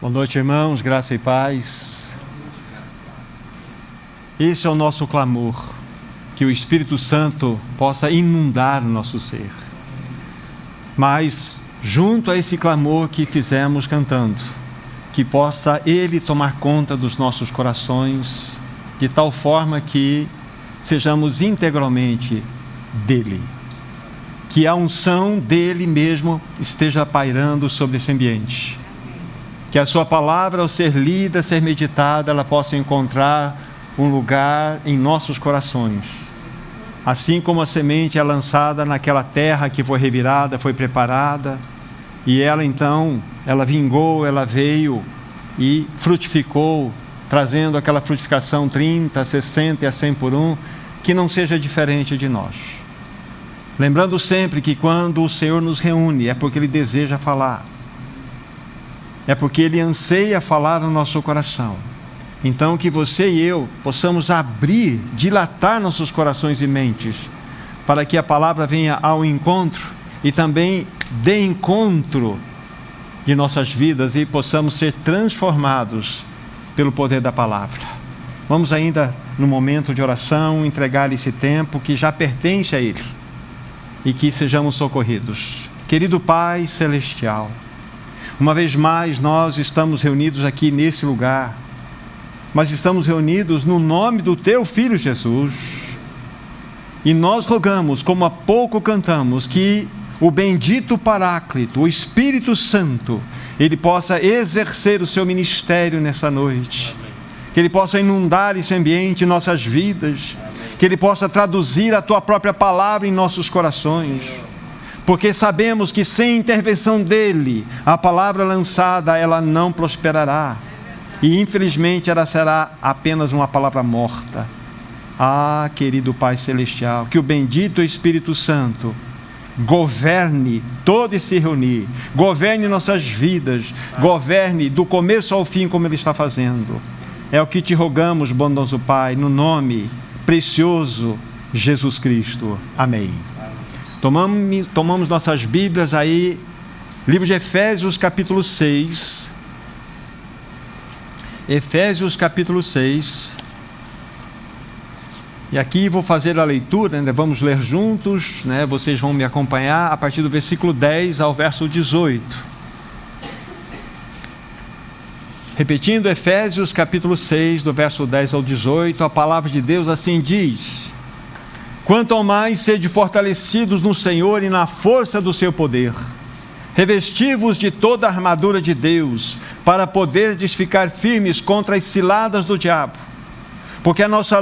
Boa noite, irmãos, graça e paz. Esse é o nosso clamor, que o Espírito Santo possa inundar o nosso ser. Mas, junto a esse clamor que fizemos cantando, que possa Ele tomar conta dos nossos corações, de tal forma que sejamos integralmente dEle. Que a unção dEle mesmo esteja pairando sobre esse ambiente. Que a sua palavra, ao ser lida, ser meditada, ela possa encontrar um lugar em nossos corações. Assim como a semente é lançada naquela terra que foi revirada, foi preparada, e ela então, ela vingou, ela veio e frutificou, trazendo aquela frutificação 30, 60 e a 100 por um, que não seja diferente de nós. Lembrando sempre que quando o Senhor nos reúne, é porque Ele deseja falar. É porque Ele anseia falar no nosso coração. Então que você e eu possamos abrir, dilatar nossos corações e mentes, para que a palavra venha ao encontro e também dê encontro de nossas vidas e possamos ser transformados pelo poder da palavra. Vamos ainda no momento de oração entregar esse tempo que já pertence a Ele e que sejamos socorridos. Querido Pai Celestial, uma vez mais nós estamos reunidos aqui nesse lugar, mas estamos reunidos no nome do Teu Filho Jesus, e nós rogamos, como há pouco cantamos, que o bendito Paráclito, o Espírito Santo, Ele possa exercer o Seu ministério nessa noite, que Ele possa inundar esse ambiente em nossas vidas, que Ele possa traduzir a Tua própria palavra em nossos corações, porque sabemos que sem intervenção dEle, a palavra lançada, ela não prosperará. E infelizmente ela será apenas uma palavra morta. Ah, querido Pai Celestial, que o bendito Espírito Santo governe todo esse reunir, governe nossas vidas, governe do começo ao fim como Ele está fazendo. É o que te rogamos, bondoso Pai, no nome precioso Jesus Cristo. Amém. Tomamos nossas Bíblias aí, livro de Efésios capítulo 6. Efésios capítulo 6. E aqui vou fazer a leitura, né? Vamos ler juntos, né? Vocês vão me acompanhar a partir do versículo 10 ao verso 18. Repetindo, Efésios capítulo 6, do verso 10 ao 18, a palavra de Deus assim diz: quanto ao mais, sede fortalecidos no Senhor e na força do seu poder. Revesti-vos de toda a armadura de Deus, para poderdes ficar firmes contra as ciladas do diabo. Porque a nossa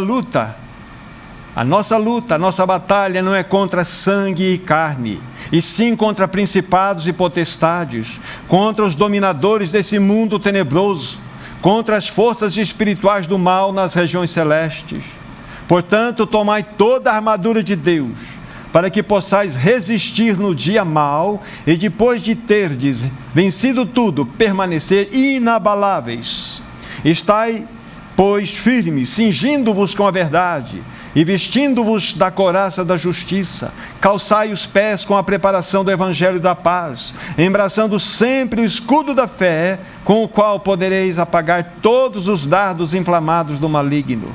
batalha não é contra sangue e carne, e sim contra principados e potestades, contra os dominadores desse mundo tenebroso, contra as forças espirituais do mal nas regiões celestes. Portanto, tomai toda a armadura de Deus, para que possais resistir no dia mau, e depois de terdes vencido tudo, permanecer inabaláveis. Estai, pois, firmes, cingindo-vos com a verdade, e vestindo-vos da couraça da justiça. Calçai os pés com a preparação do evangelho da paz, embraçando sempre o escudo da fé, com o qual podereis apagar todos os dardos inflamados do maligno.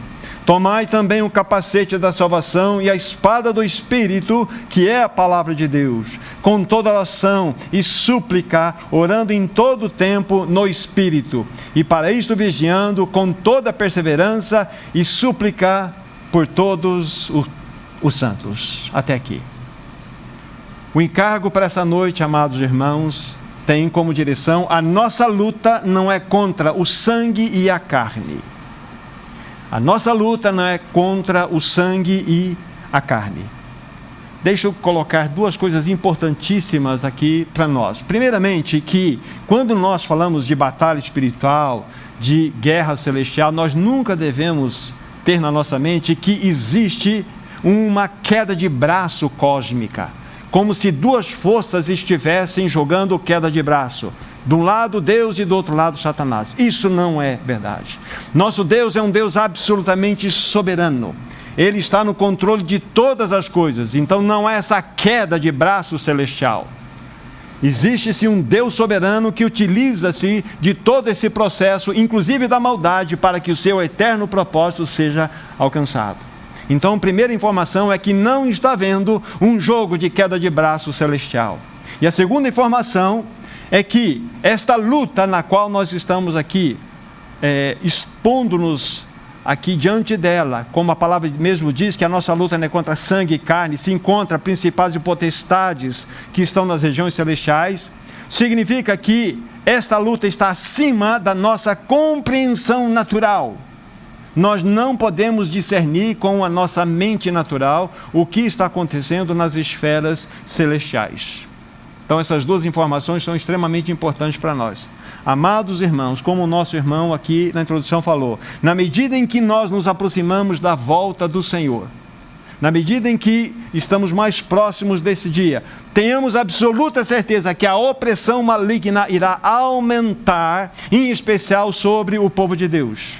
Tomai também o capacete da salvação e a espada do Espírito, que é a palavra de Deus, com toda oração e súplica, orando em todo o tempo no Espírito, e para isto vigiando com toda perseverança e súplica por todos os santos. Até aqui. O encargo para essa noite, amados irmãos, tem como direção: a nossa luta não é contra o sangue e a carne. A nossa luta não é contra o sangue e a carne. Deixa eu colocar duas coisas importantíssimas aqui para nós. Primeiramente, que quando nós falamos de batalha espiritual, de guerra celestial, nós nunca devemos ter na nossa mente que existe uma queda de braço cósmica, como se duas forças estivessem jogando queda de braço. De um lado Deus e do outro lado Satanás. Isso não é verdade. Nosso Deus é um Deus absolutamente soberano. Ele está no controle de todas as coisas. Então não é essa queda de braço celestial. Existe-se um Deus soberano que utiliza-se de todo esse processo, inclusive da maldade, para que o seu eterno propósito seja alcançado. Então, a primeira informação é que não está havendo um jogo de queda de braço celestial. E a segunda informação é que esta luta na qual nós estamos aqui, expondo-nos aqui diante dela, como a palavra mesmo diz, que a nossa luta não é contra sangue e carne, se encontra principados e potestades que estão nas regiões celestiais, significa que esta luta está acima da nossa compreensão natural. Nós não podemos discernir com a nossa mente natural o que está acontecendo nas esferas celestiais. Então essas duas informações são extremamente importantes para nós. Amados irmãos, como o nosso irmão aqui na introdução falou, na medida em que nós nos aproximamos da volta do Senhor, na medida em que estamos mais próximos desse dia, tenhamos absoluta certeza que a opressão maligna irá aumentar, em especial sobre o povo de Deus.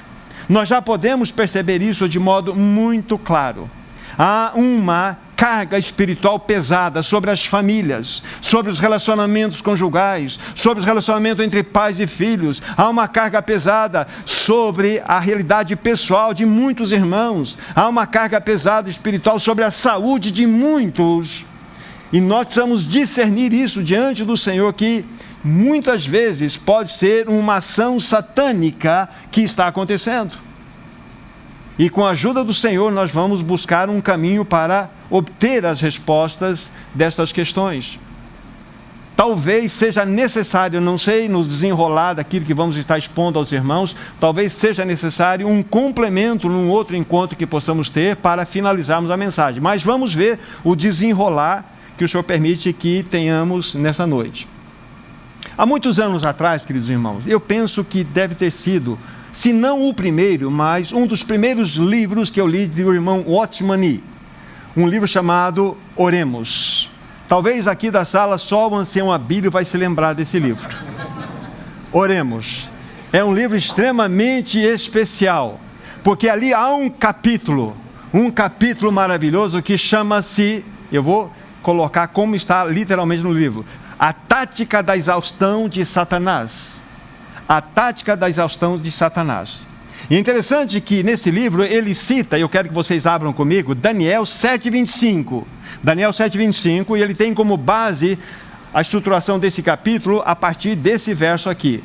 Nós já podemos perceber isso de modo muito claro. Há uma carga espiritual pesada sobre as famílias, sobre os relacionamentos conjugais, sobre os relacionamentos entre pais e filhos. Há uma carga pesada sobre a realidade pessoal de muitos irmãos. Há uma carga pesada espiritual sobre a saúde de muitos. E nós precisamos discernir isso diante do Senhor, que muitas vezes pode ser uma ação satânica que está acontecendo. E com a ajuda do Senhor nós vamos buscar um caminho para obter as respostas dessas questões. Talvez seja necessário, não sei, no desenrolar daquilo que vamos estar expondo aos irmãos, talvez seja necessário um complemento num outro encontro que possamos ter para finalizarmos a mensagem. Mas vamos ver o desenrolar que o Senhor permite que tenhamos nessa noite. Há muitos anos atrás, queridos irmãos, eu penso que deve ter sido, se não o primeiro, mas um dos primeiros livros que eu li do irmão Watchman Nee, um livro chamado Oremos. Talvez aqui da sala só o ancião Abílio vai se lembrar desse livro. Oremos. É um livro extremamente especial, porque ali há um capítulo maravilhoso que chama-se, eu vou colocar como está literalmente no livro, A Tática da Exaustão de Satanás. A tática da exaustão de Satanás. E é interessante que nesse livro ele cita, eu quero que vocês abram comigo, Daniel 7,25. Daniel 7,25, e ele tem como base a estruturação desse capítulo a partir desse verso aqui.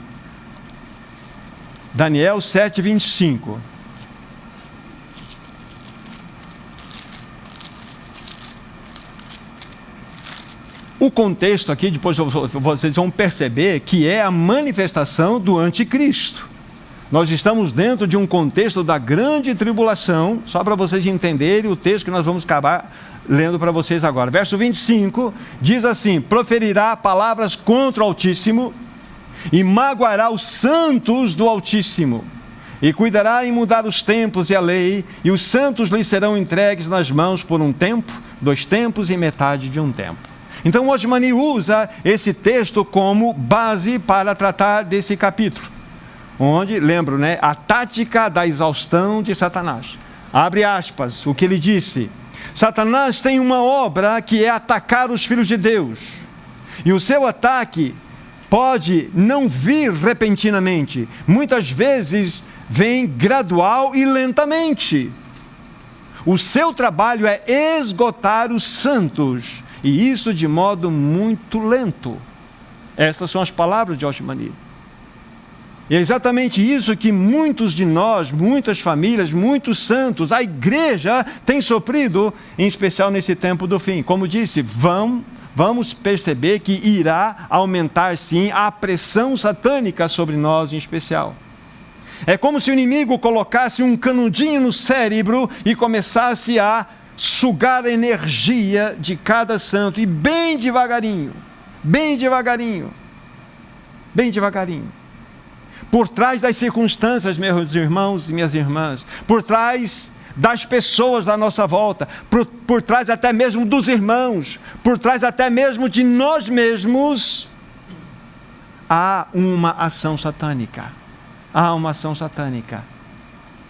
Daniel 7,25. O contexto aqui, depois vocês vão perceber que é a manifestação do anticristo. Nós estamos dentro de um contexto da grande tribulação, só para vocês entenderem o texto que nós vamos acabar lendo para vocês agora. Verso 25 diz assim: proferirá palavras contra o Altíssimo e magoará os santos do Altíssimo, e cuidará em mudar os tempos e a lei, e os santos lhe serão entregues nas mãos por um tempo, 2 tempos e metade de um tempo. Então, Watchman Nee usa esse texto como base para tratar desse capítulo, onde, lembro, né, a tática da exaustão de Satanás. Abre aspas, o que ele disse: Satanás tem uma obra que é atacar os filhos de Deus, e o seu ataque pode não vir repentinamente, muitas vezes vem gradual e lentamente. O seu trabalho é esgotar os santos, e isso de modo muito lento. Essas são as palavras de Watchman Nee. E é exatamente isso que muitos de nós, muitas famílias, muitos santos, a igreja tem sofrido, em especial nesse tempo do fim. Como disse, vamos perceber que irá aumentar sim a pressão satânica sobre nós em especial. É como se o inimigo colocasse um canudinho no cérebro e começasse a sugar a energia de cada santo, e bem devagarinho, por trás das circunstâncias, meus irmãos e minhas irmãs, por trás das pessoas à nossa volta, por trás até mesmo dos irmãos, por trás até mesmo de nós mesmos, há uma ação satânica.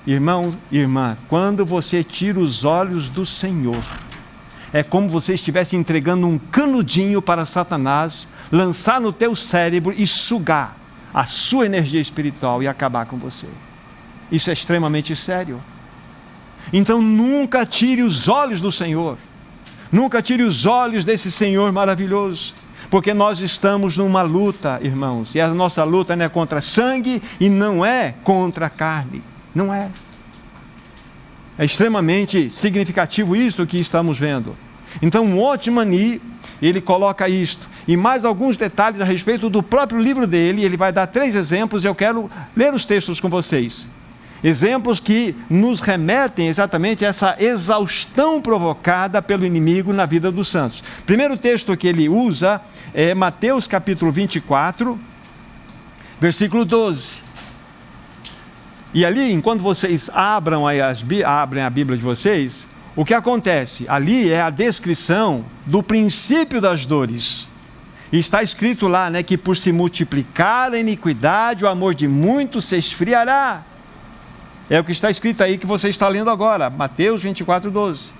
Irmão e irmã, quando você tira os olhos do Senhor, é como você estivesse entregando um canudinho para Satanás lançar no teu cérebro e sugar a sua energia espiritual e acabar com você. Isso é extremamente sério. Então nunca tire os olhos do Senhor. Nunca tire os olhos desse Senhor maravilhoso. Porque nós estamos numa luta, irmãos. E a nossa luta não é contra sangue e não é contra carne. Não é. É extremamente significativo isto que estamos vendo. Então o Watchman ele coloca isto. E mais alguns detalhes a respeito do próprio livro dele. Ele vai dar 3 exemplos e eu quero ler os textos com vocês. Exemplos que nos remetem exatamente a essa exaustão provocada pelo inimigo na vida dos santos. Primeiro texto que ele usa é Mateus capítulo 24, versículo 12. E ali, enquanto vocês abrem a Bíblia de vocês, o que acontece? Ali é a descrição do princípio das dores. E está escrito lá, né, que por se multiplicar a iniquidade, o amor de muitos se esfriará. É o que está escrito aí que você está lendo agora, Mateus 24, 12.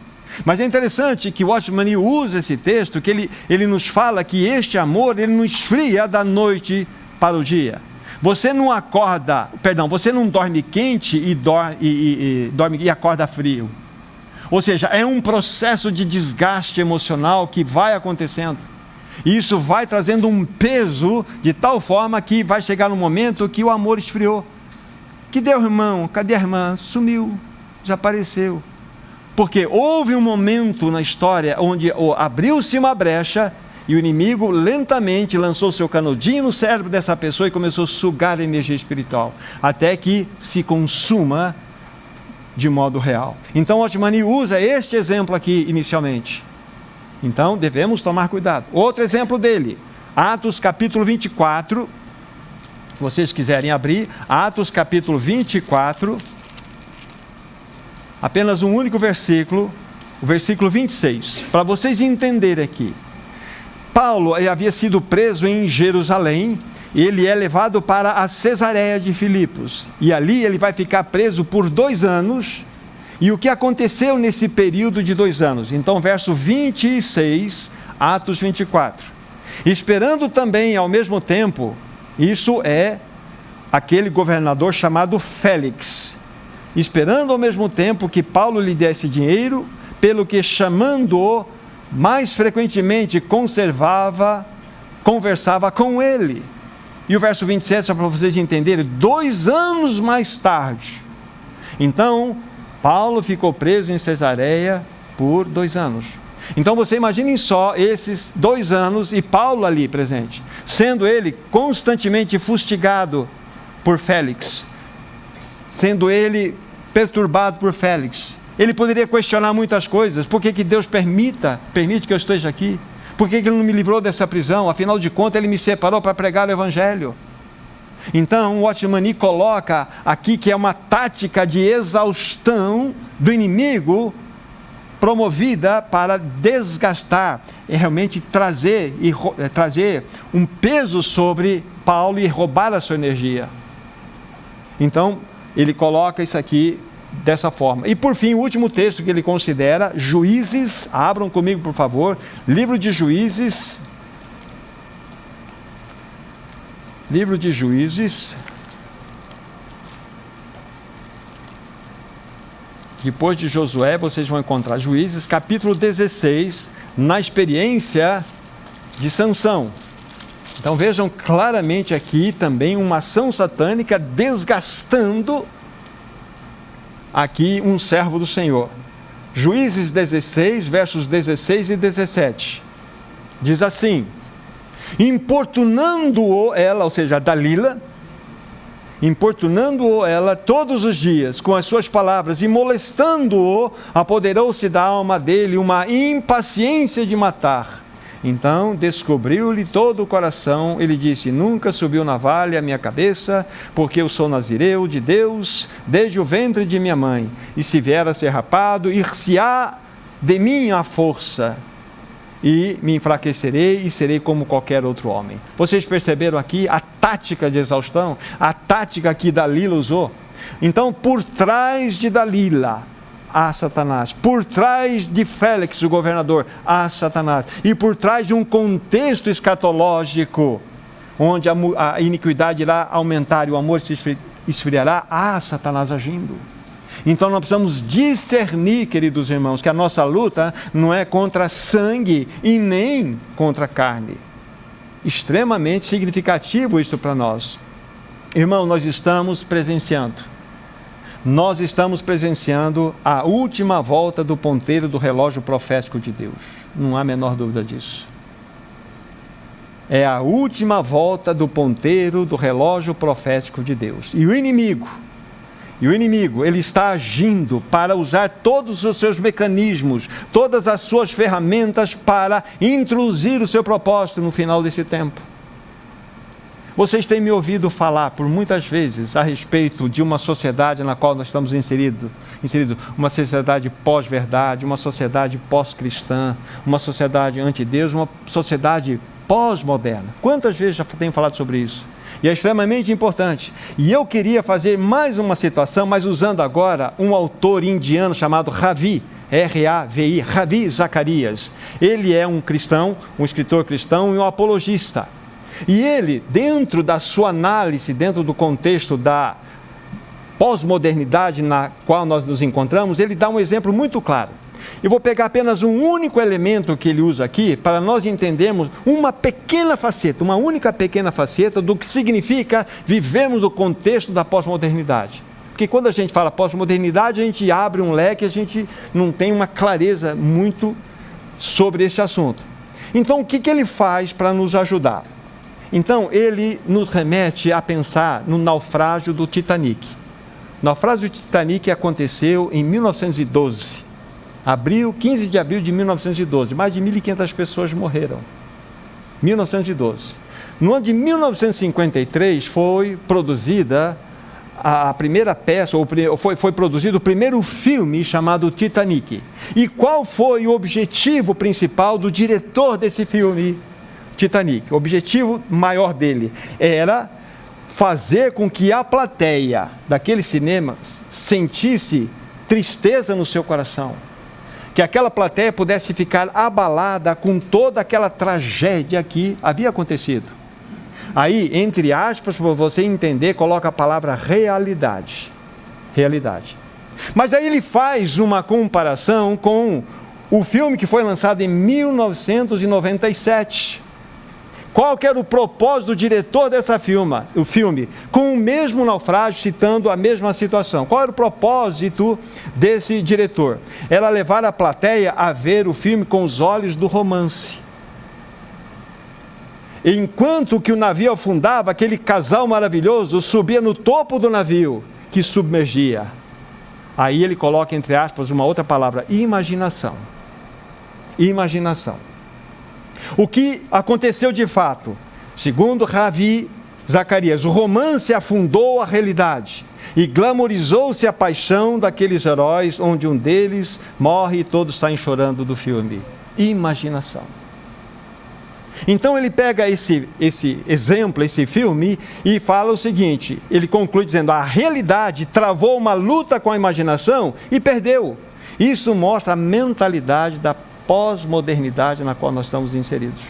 Mas é interessante que o Watchman usa esse texto, que ele nos fala que este amor, ele não esfria da noite para o dia. Você não você não dorme quente e acorda frio. Ou seja, é um processo de desgaste emocional que vai acontecendo. E isso vai trazendo um peso de tal forma que vai chegar no momento que o amor esfriou. Que deu, irmão? Cadê a irmã? Sumiu, desapareceu. Porque houve um momento na história onde abriu-se uma brecha e o inimigo lentamente lançou seu canudinho no cérebro dessa pessoa e começou a sugar a energia espiritual, até que se consuma de modo real. Então Watchman usa este exemplo aqui inicialmente. Então devemos tomar cuidado. Outro exemplo dele, Atos capítulo 24, se vocês quiserem abrir, Atos capítulo 24, apenas um único versículo, o versículo 26, para vocês entenderem aqui. Paulo havia sido preso em Jerusalém, e ele é levado para a Cesareia de Filipos, e ali ele vai ficar preso por 2 anos, e o que aconteceu nesse período de 2 anos? Então, verso 26, Atos 24, esperando também ao mesmo tempo, isso é aquele governador chamado Félix, esperando ao mesmo tempo que Paulo lhe desse dinheiro, pelo que chamando-o mais frequentemente conversava com ele. E o verso 27, só para vocês entenderem, 2 anos mais tarde, então Paulo ficou preso em Cesareia por 2 anos. Então você imaginem só esses 2 anos e Paulo ali presente, sendo ele constantemente fustigado por Félix, sendo ele perturbado por Félix. Ele poderia questionar muitas coisas. Por que Deus permite que eu esteja aqui? Por que Ele não me livrou dessa prisão? Afinal de contas, Ele me separou para pregar o Evangelho. Então, o Watchman coloca aqui que é uma tática de exaustão do inimigo promovida para desgastar e realmente trazer um peso sobre Paulo e roubar a sua energia. Então, ele coloca isso aqui dessa forma. E por fim, o último texto que ele considera, Juízes, abram comigo por favor, livro de Juízes, depois de Josué, vocês vão encontrar Juízes, capítulo 16, na experiência de Sansão. Então vejam claramente aqui também uma ação satânica desgastando aqui um servo do Senhor. Juízes 16, versos 16 e 17. Diz assim: importunando-o ela, ou seja, Dalila, importunando-o ela todos os dias com as suas palavras e molestando-o, apoderou-se da alma dele uma impaciência de matar. Então descobriu-lhe todo o coração, ele disse: nunca subiu navalha a minha cabeça, porque eu sou nazireu de Deus desde o ventre de minha mãe, e se vier a ser rapado, ir-se-á de mim a força, e me enfraquecerei e serei como qualquer outro homem. Vocês perceberam aqui a tática de exaustão, a tática que Dalila usou? Então, por trás de Dalila, há Satanás. Por trás de Félix, o governador, há Satanás. E por trás de um contexto escatológico, onde a iniquidade irá aumentar e o amor se esfriará, há Satanás agindo. Então nós precisamos discernir, queridos irmãos, que a nossa luta não é contra sangue e nem contra carne. Extremamente significativo isso para nós. Irmão, nós estamos presenciando a última volta do ponteiro do relógio profético de Deus. Não há a menor dúvida disso. É a última volta do ponteiro do relógio profético de Deus. E o inimigo, ele está agindo para usar todos os seus mecanismos, todas as suas ferramentas para introduzir o seu propósito no final desse tempo. Vocês têm me ouvido falar por muitas vezes a respeito de uma sociedade na qual nós estamos inseridos, uma sociedade pós-verdade, uma sociedade pós-cristã, uma sociedade anti-Deus, uma sociedade pós-moderna. Quantas vezes já tenho falado sobre isso? E é extremamente importante. E eu queria fazer mais uma citação, mas usando agora um autor indiano chamado Ravi, R-A-V-I, Ravi Zacharias. Ele é um cristão, um escritor cristão e um apologista. E ele, dentro da sua análise, dentro do contexto da pós-modernidade na qual nós nos encontramos, ele dá um exemplo muito claro. Eu vou pegar apenas um único elemento que ele usa aqui, para nós entendermos uma única pequena faceta do que significa vivermos no contexto da pós-modernidade. Porque quando a gente fala pós-modernidade, a gente abre um leque, a gente não tem uma clareza muito sobre esse assunto. Então, o que ele faz para nos ajudar? Então, ele nos remete a pensar no naufrágio do Titanic. O naufrágio do Titanic aconteceu em 1912. 15 de abril de 1912. Mais de 1.500 pessoas morreram. 1912. No ano de 1953 foi produzida a primeira peça, foi produzido o primeiro filme chamado Titanic. E qual foi o objetivo principal do diretor desse filme, Titanic? O objetivo maior dele era fazer com que a plateia daquele cinema sentisse tristeza no seu coração, que aquela plateia pudesse ficar abalada com toda aquela tragédia que havia acontecido. Aí, entre aspas, para você entender, coloca a palavra realidade. Realidade. Mas aí ele faz uma comparação com o filme que foi lançado em 1997. Qual que era o propósito do diretor o filme? Com o mesmo naufrágio, citando a mesma situação. Qual era o propósito desse diretor? Era levar a plateia a ver o filme com os olhos do romance. Enquanto que o navio afundava, aquele casal maravilhoso subia no topo do navio, que submergia. Aí ele coloca, entre aspas, uma outra palavra: imaginação. Imaginação. O que aconteceu de fato? Segundo Ravi Zacharias, o romance afundou a realidade e glamorizou-se a paixão daqueles heróis, onde um deles morre e todos saem chorando do filme. Imaginação. Então ele pega esse exemplo, esse filme, e fala o seguinte, ele conclui dizendo: a realidade travou uma luta com a imaginação e perdeu. Isso mostra a mentalidade da pós-modernidade na qual nós estamos inseridos.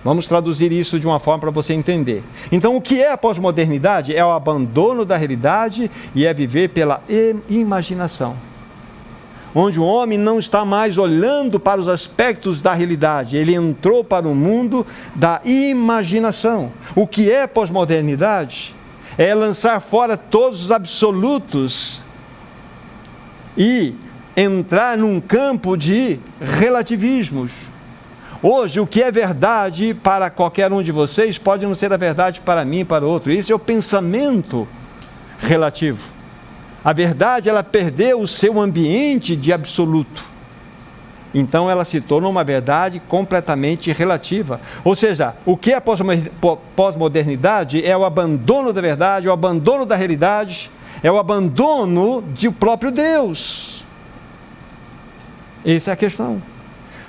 Vamos traduzir isso de uma forma para você entender. Então, o que é a pós-modernidade? É o abandono da realidade e é viver pela imaginação, onde o homem não está mais olhando para os aspectos da realidade, ele entrou para o mundo da imaginação. O que é pós-modernidade? É lançar fora todos os absolutos e entrar num campo de relativismos. Hoje, o que é verdade para qualquer um de vocês pode não ser a verdade para mim e para outro. Esse é o pensamento relativo. A verdade, ela perdeu o seu ambiente de absoluto. Então, ela se torna uma verdade completamente relativa. Ou seja, o que é a pós-modernidade é o abandono da verdade, o abandono da realidade, é o abandono do próprio Deus. Essa é a questão.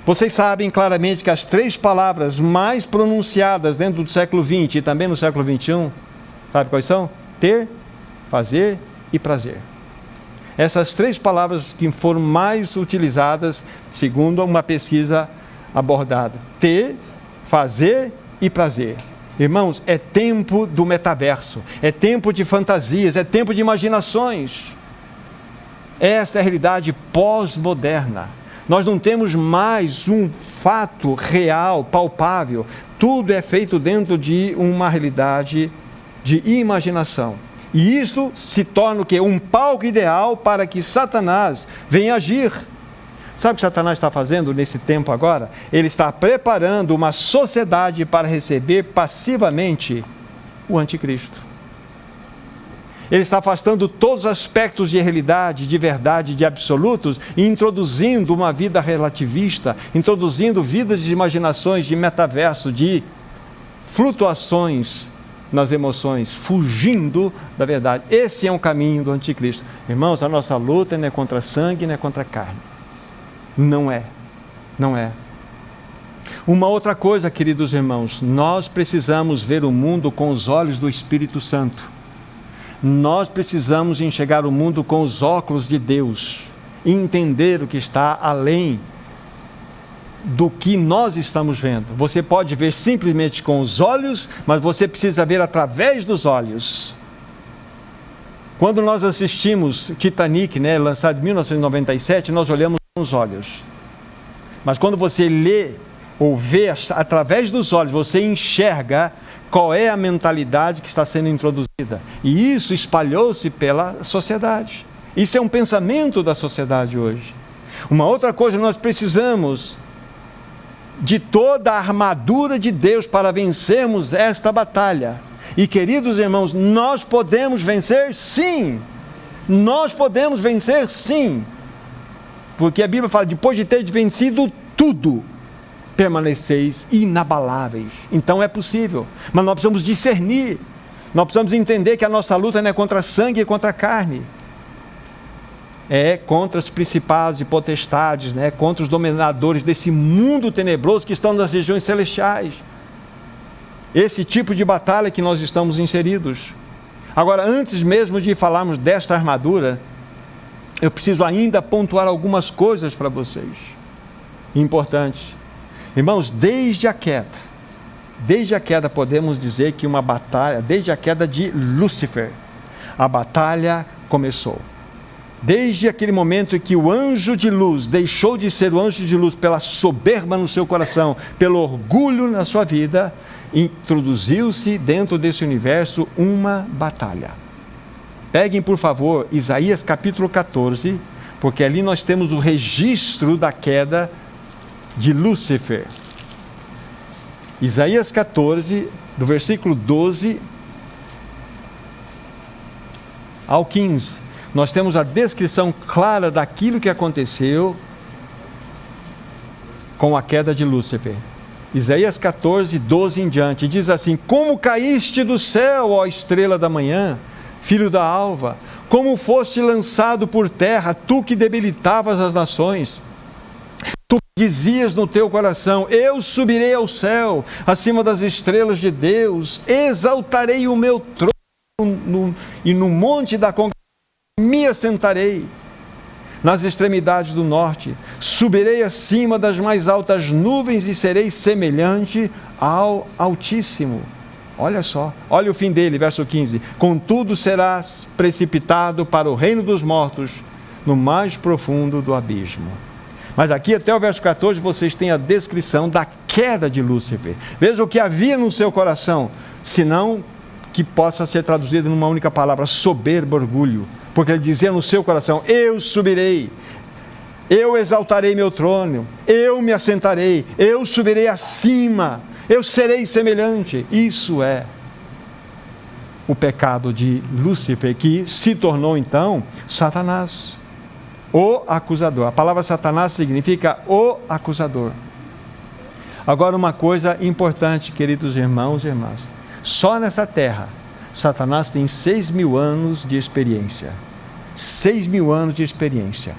Vocês sabem claramente que as 3 palavras mais pronunciadas dentro do século XX e também no século XXI, sabe quais são? Ter, fazer e prazer. Essas 3 palavras que foram mais utilizadas, segundo uma pesquisa abordada: ter, fazer e prazer. Irmãos, é tempo do metaverso, é tempo de fantasias, é tempo de imaginações. Esta é a realidade pós-moderna. Nós não temos mais um fato real, palpável. Tudo é feito dentro de uma realidade de imaginação. E isto se torna o quê? Um palco ideal para que Satanás venha agir. Sabe o que Satanás está fazendo nesse tempo agora? Ele está preparando uma sociedade para receber passivamente o anticristo. Ele está afastando todos os aspectos de realidade, de verdade, de absolutos, e introduzindo uma vida relativista, introduzindo vidas de imaginações, de metaverso, de flutuações nas emoções, fugindo da verdade. Esse é um caminho do anticristo. Irmãos, a nossa luta não é contra sangue, não é contra carne. Não é. Uma outra coisa, queridos irmãos, nós precisamos ver o mundo com os olhos do Espírito Santo. Nós precisamos enxergar o mundo com os óculos de Deus, entender o que está além do que nós estamos vendo. Você pode ver simplesmente com os olhos, mas você precisa ver através dos olhos. Quando nós assistimos Titanic, lançado em 1997, nós olhamos com os olhos. Mas quando você lê ou vê através dos olhos, você enxerga qual é a mentalidade que está sendo introduzida. E isso espalhou-se pela sociedade. Isso é um pensamento da sociedade hoje. Uma outra coisa, nós precisamos de toda a armadura de Deus para vencermos esta batalha. E, queridos irmãos, nós podemos vencer sim. Nós podemos vencer sim. Porque a Bíblia fala, depois de ter vencido tudo, permaneceis inabaláveis. Então é possível, mas nós precisamos discernir, nós precisamos entender que a nossa luta não é contra sangue e contra carne, é contra os principados e potestades, contra os dominadores desse mundo tenebroso que estão nas regiões celestiais. Esse tipo de batalha que nós estamos inseridos. Agora, antes mesmo de falarmos desta armadura, eu preciso ainda pontuar algumas coisas para vocês, importantes. Irmãos, desde a queda podemos dizer que uma batalha, desde a queda de Lúcifer, a batalha começou. Desde aquele momento em que o anjo de luz deixou de ser o anjo de luz pela soberba no seu coração, pelo orgulho na sua vida, introduziu-se dentro desse universo uma batalha. Peguem, por favor, Isaías capítulo 14, porque ali nós temos o registro da queda de Lúcifer. Isaías 14, do versículo 12 ao 15, nós temos a descrição clara daquilo que aconteceu com a queda de Lúcifer. Isaías 14, 12 em diante, diz assim: como caíste do céu, ó estrela da manhã, filho da alva, como foste lançado por terra, tu que debilitavas as nações. Tu dizias no teu coração: eu subirei ao céu, acima das estrelas de Deus, exaltarei o meu trono e no monte da congregação me assentarei, nas extremidades do norte, subirei acima das mais altas nuvens e serei semelhante ao Altíssimo. Olha só, olha o fim dele, verso 15: contudo serás precipitado para o reino dos mortos, no mais profundo do abismo. Mas aqui até o verso 14 vocês têm a descrição da queda de Lúcifer. Veja o que havia no seu coração, senão que possa ser traduzido numa única palavra: soberbo, orgulho. Porque ele dizia no seu coração: eu subirei, eu exaltarei meu trono, eu me assentarei, eu subirei acima, eu serei semelhante. Isso é o pecado de Lúcifer, que se tornou então Satanás, o acusador. A palavra Satanás significa o acusador. Agora, uma coisa importante, queridos irmãos e irmãs: só nessa terra Satanás tem 6.000 anos de experiência. 6.000 anos de experiência.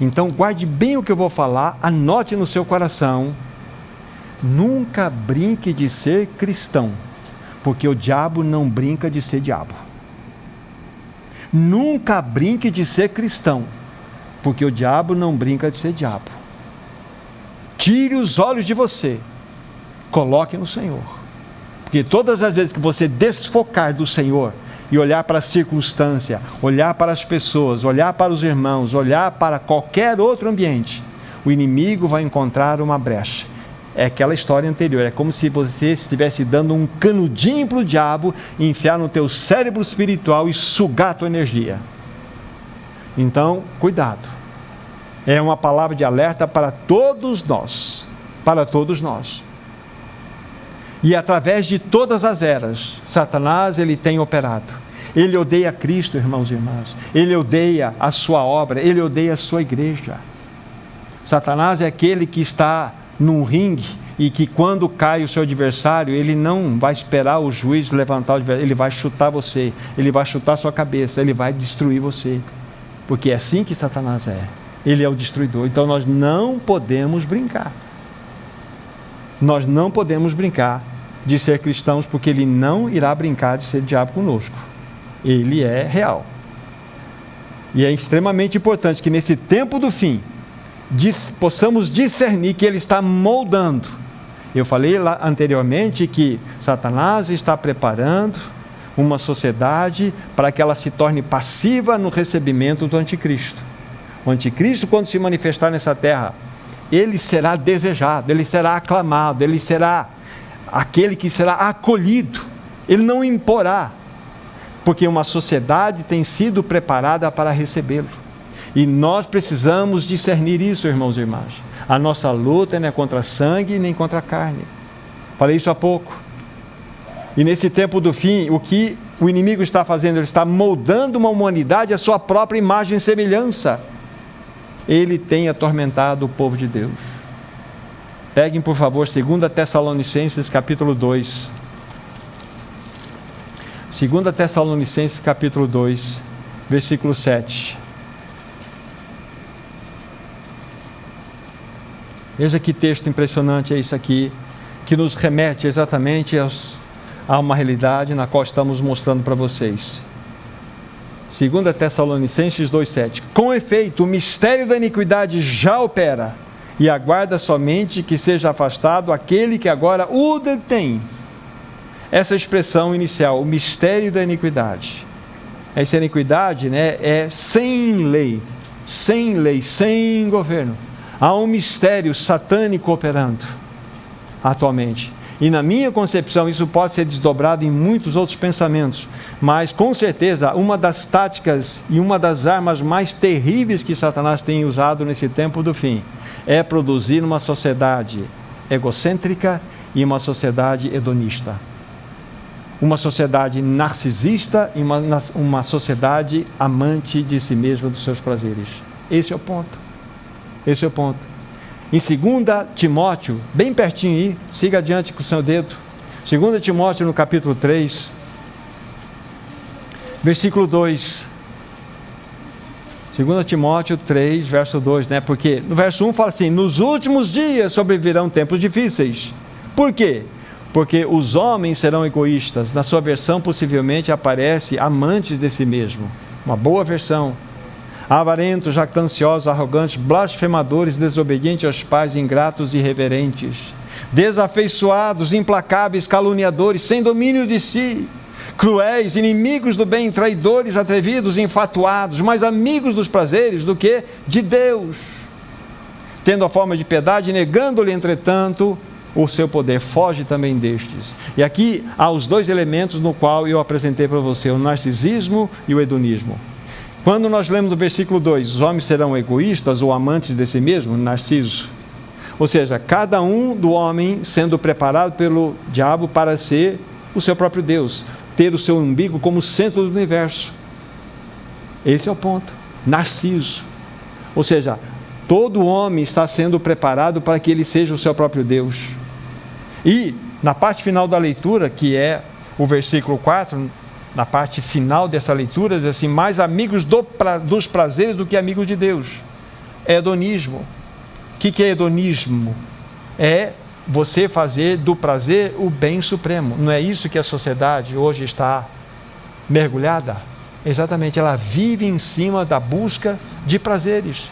Então guarde bem o que eu vou falar, anote no seu coração. Nunca brinque de ser cristão, porque o diabo não brinca de ser diabo. Nunca brinque de ser cristão, porque o diabo não brinca de ser diabo. Tire os olhos de você, coloque no Senhor, porque todas as vezes que você desfocar do Senhor e olhar para a circunstância, olhar para as pessoas, olhar para os irmãos, olhar para qualquer outro ambiente, o inimigo vai encontrar uma brecha. É aquela história anterior, é como se você estivesse dando um canudinho para o diabo, enfiar no teu cérebro espiritual e sugar a tua energia. Então, cuidado. É uma palavra de alerta para todos nós, E através de todas as eras, Satanás ele tem operado. Ele odeia Cristo, irmãos e irmãs. Ele odeia a sua obra, ele odeia a sua igreja. Satanás é aquele que está num ringue e que quando cai o seu adversário, ele não vai esperar o juiz levantar o adversário, ele vai chutar você, ele vai chutar a sua cabeça, ele vai destruir você, porque é assim que Satanás é. Ele é o destruidor. Então nós não podemos brincar. Nós não podemos brincar de ser cristãos, porque ele não irá brincar de ser diabo conosco. Ele é real. E é extremamente importante que nesse tempo do fim, possamos discernir que ele está moldando. Eu falei lá anteriormente que Satanás está preparando uma sociedade para que ela se torne passiva no recebimento do anticristo. O anticristo, quando se manifestar nessa terra, ele será desejado, ele será aclamado, ele será aquele que será acolhido, ele não imporá, porque uma sociedade tem sido preparada para recebê-lo. E nós precisamos discernir isso, irmãos e irmãs. A nossa luta não é contra sangue nem contra carne. Falei isso há pouco. E nesse tempo do fim, o que o inimigo está fazendo? Ele está moldando uma humanidade à sua própria imagem e semelhança. Ele tem atormentado o povo de Deus. Peguem, por favor, 2 Tessalonicenses capítulo 2. 2 Tessalonicenses capítulo 2, versículo 7. Veja que texto impressionante é isso aqui, que nos remete exatamente a uma realidade na qual estamos mostrando para vocês. 2 Tessalonicenses 2,7. Com efeito, o mistério da iniquidade já opera, e aguarda somente que seja afastado aquele que agora o detém. Essa expressão inicial, o mistério da iniquidade. Essa iniquidade, é sem lei, sem governo. Há um mistério satânico operando atualmente. E na minha concepção, isso pode ser desdobrado em muitos outros pensamentos. Mas, com certeza, uma das táticas e uma das armas mais terríveis que Satanás tem usado nesse tempo do fim é produzir uma sociedade egocêntrica e uma sociedade hedonista. Uma sociedade narcisista e uma sociedade amante de si mesma, dos seus prazeres. Esse é o ponto. Esse é o ponto. Em 2 Timóteo, bem pertinho aí, siga adiante com o seu dedo. 2 Timóteo no capítulo 3, versículo 2. 2 Timóteo 3, verso 2, Porque no verso 1 fala assim: nos últimos dias sobrevirão tempos difíceis. Por quê? Porque os homens serão egoístas. Na sua versão possivelmente aparece amantes de si mesmo. Uma boa versão. Avarentos, jactanciosos, arrogantes, blasfemadores, desobedientes aos pais, ingratos e irreverentes, desafeiçoados, implacáveis, caluniadores, sem domínio de si, cruéis, inimigos do bem, traidores, atrevidos, infatuados, mais amigos dos prazeres do que de Deus, tendo a forma de piedade, negando-lhe, entretanto, o seu poder. Foge também destes. E aqui há os dois elementos no qual eu apresentei para você, o narcisismo e o hedonismo. Quando nós lemos do versículo 2, os homens serão egoístas ou amantes de si mesmo, Narciso. Ou seja, cada um do homem sendo preparado pelo diabo para ser o seu próprio Deus, ter o seu umbigo como centro do universo. Esse é o ponto. Narciso. Ou seja, todo homem está sendo preparado para que ele seja o seu próprio Deus. E na parte final da leitura, que é o versículo 4, na parte final dessa leitura, diz assim: mais amigos dos prazeres do que amigos de Deus. É hedonismo. O que é hedonismo? É você fazer do prazer o bem supremo. Não é isso que a sociedade hoje está mergulhada? Exatamente, ela vive em cima da busca de prazeres,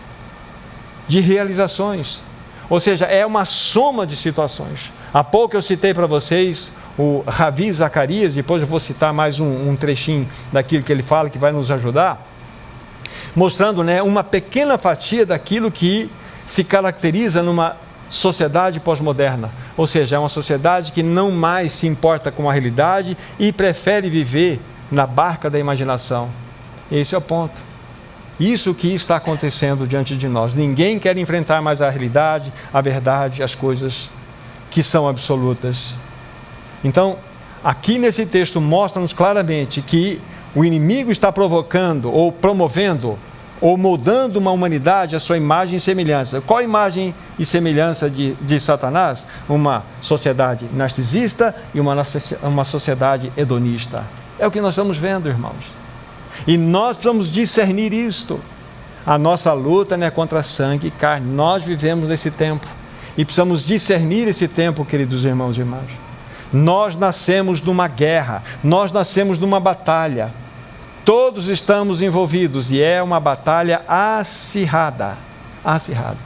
de realizações. Ou seja, é uma soma de situações. Há pouco eu citei para vocês o Ravi Zacarias, depois eu vou citar mais um trechinho daquilo que ele fala, que vai nos ajudar, mostrando, né, uma pequena fatia daquilo que se caracteriza numa sociedade pós-moderna. Ou seja, é uma sociedade que não mais se importa com a realidade e prefere viver na barca da imaginação. Esse é o ponto. Isso que está acontecendo diante de nós. Ninguém quer enfrentar mais a realidade, a verdade, as coisas que são absolutas. Então, aqui nesse texto mostra-nos claramente que o inimigo está provocando, ou promovendo, ou moldando uma humanidade à sua imagem e semelhança. Qual a imagem e semelhança de Satanás? Uma sociedade narcisista e uma sociedade hedonista. É o que nós estamos vendo, irmãos. E nós precisamos discernir isto. A nossa luta não é contra sangue e carne. Nós vivemos nesse tempo. E precisamos discernir esse tempo, queridos irmãos e irmãs. Nós nascemos numa guerra. Nós nascemos numa batalha. Todos estamos envolvidos e é uma batalha acirrada. Acirrada.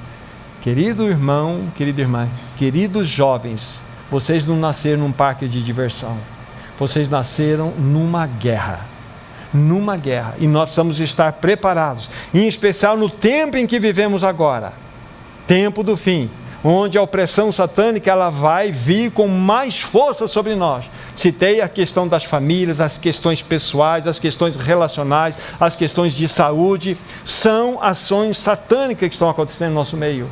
Querido irmão, querida irmã, queridos jovens, vocês não nasceram num parque de diversão. Vocês nasceram numa guerra. Numa guerra. E nós precisamos estar preparados. Em especial no tempo em que vivemos agora. Tempo do fim. Onde a opressão satânica ela vai vir com mais força sobre nós. Citei a questão das famílias, as questões pessoais, as questões relacionais, as questões de saúde. São ações satânicas que estão acontecendo no nosso meio.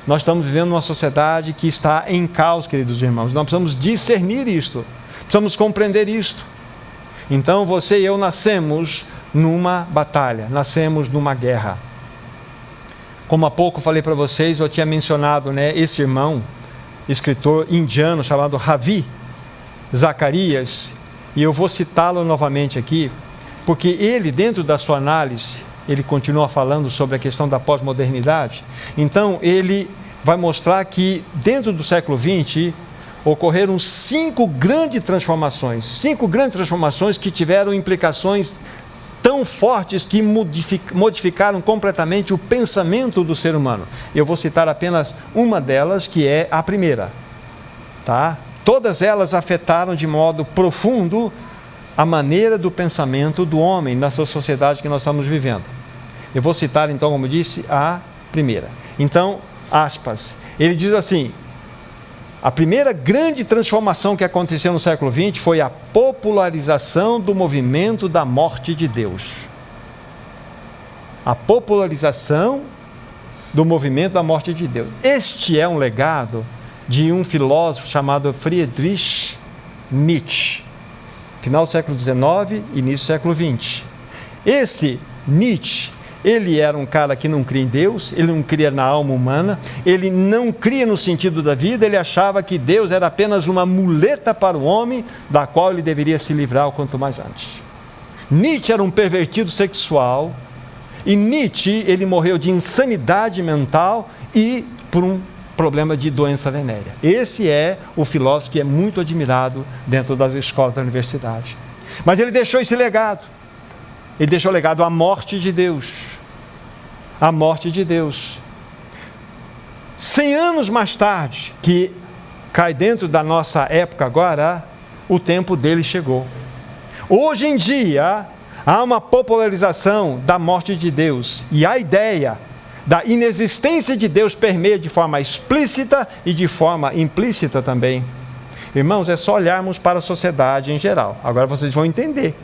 Nós estamos vivendo uma sociedade que está em caos, queridos irmãos. Nós precisamos discernir isto. Precisamos compreender isto. Então você e eu nascemos numa batalha, nascemos numa guerra. Como há pouco falei para vocês, eu tinha mencionado, né, esse irmão, escritor indiano chamado Ravi Zacarias, e eu vou citá-lo novamente aqui, porque ele, dentro da sua análise, ele continua falando sobre a questão da pós-modernidade. Então, ele vai mostrar que dentro do século XX, ocorreram 5 grandes transformações que tiveram implicações tão fortes que modificaram completamente o pensamento do ser humano. Eu vou citar apenas uma delas, que é a primeira. Tá? Todas elas afetaram de modo profundo a maneira do pensamento do homem nessa sociedade que nós estamos vivendo. Eu vou citar então, como disse, a primeira. Então, aspas, ele diz assim: a primeira grande transformação que aconteceu no século XX foi a popularização do movimento da morte de Deus. A popularização do movimento da morte de Deus. Este é um legado de um filósofo chamado Friedrich Nietzsche, final do século XIX, início do século XX. Esse Nietzsche, ele era um cara que não cria em Deus, ele não cria na alma humana, ele não cria no sentido da vida, ele achava que Deus era apenas uma muleta para o homem, da qual ele deveria se livrar o quanto mais antes. Nietzsche era um pervertido sexual, e Nietzsche, ele morreu de insanidade mental e por um problema de doença venérea. Esse é o filósofo que é muito admirado dentro das escolas da universidade. Mas ele deixou esse legado. Ele deixou o legado à morte de Deus. A morte de Deus. 100 anos mais tarde, que cai dentro da nossa época agora, o tempo dele chegou. Hoje em dia, há uma popularização da morte de Deus, e a ideia da inexistência de Deus permeia de forma explícita e de forma implícita também. Irmãos, é só olharmos para a sociedade em geral. Agora vocês vão entender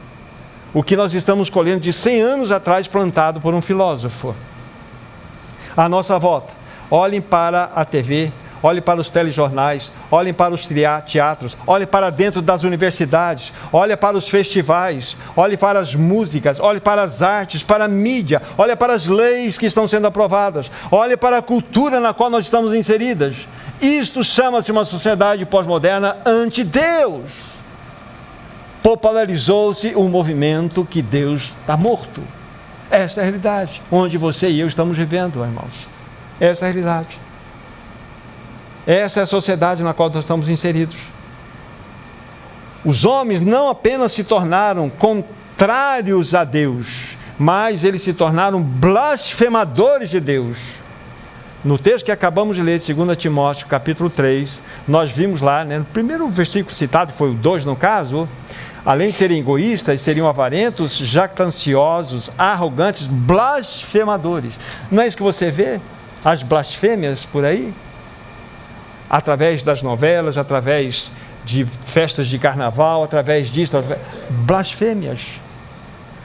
o que nós estamos colhendo de 100 anos atrás, plantado por um filósofo. À nossa volta, olhem para a TV, olhem para os telejornais, olhem para os teatros, olhem para dentro das universidades, olhem para os festivais, olhem para as músicas, olhem para as artes, para a mídia, olhem para as leis que estão sendo aprovadas, olhem para a cultura na qual nós estamos inseridas. Isto chama-se uma sociedade pós-moderna anti-Deus. Popularizou-se um movimento que Deus está morto. Esta é a realidade, onde você e eu estamos vivendo, irmãos. Essa é a realidade. Essa é a sociedade na qual nós estamos inseridos. Os homens não apenas se tornaram contrários a Deus, mas eles se tornaram blasfemadores de Deus. No texto que acabamos de ler, 2 Timóteo, capítulo 3, nós vimos lá, no primeiro versículo citado, que foi o 2 no caso, além de serem egoístas, seriam avarentos, jactanciosos, arrogantes, blasfemadores. Não é isso que você vê? As blasfêmias por aí? Através das novelas, através de festas de carnaval, através disso, blasfêmias.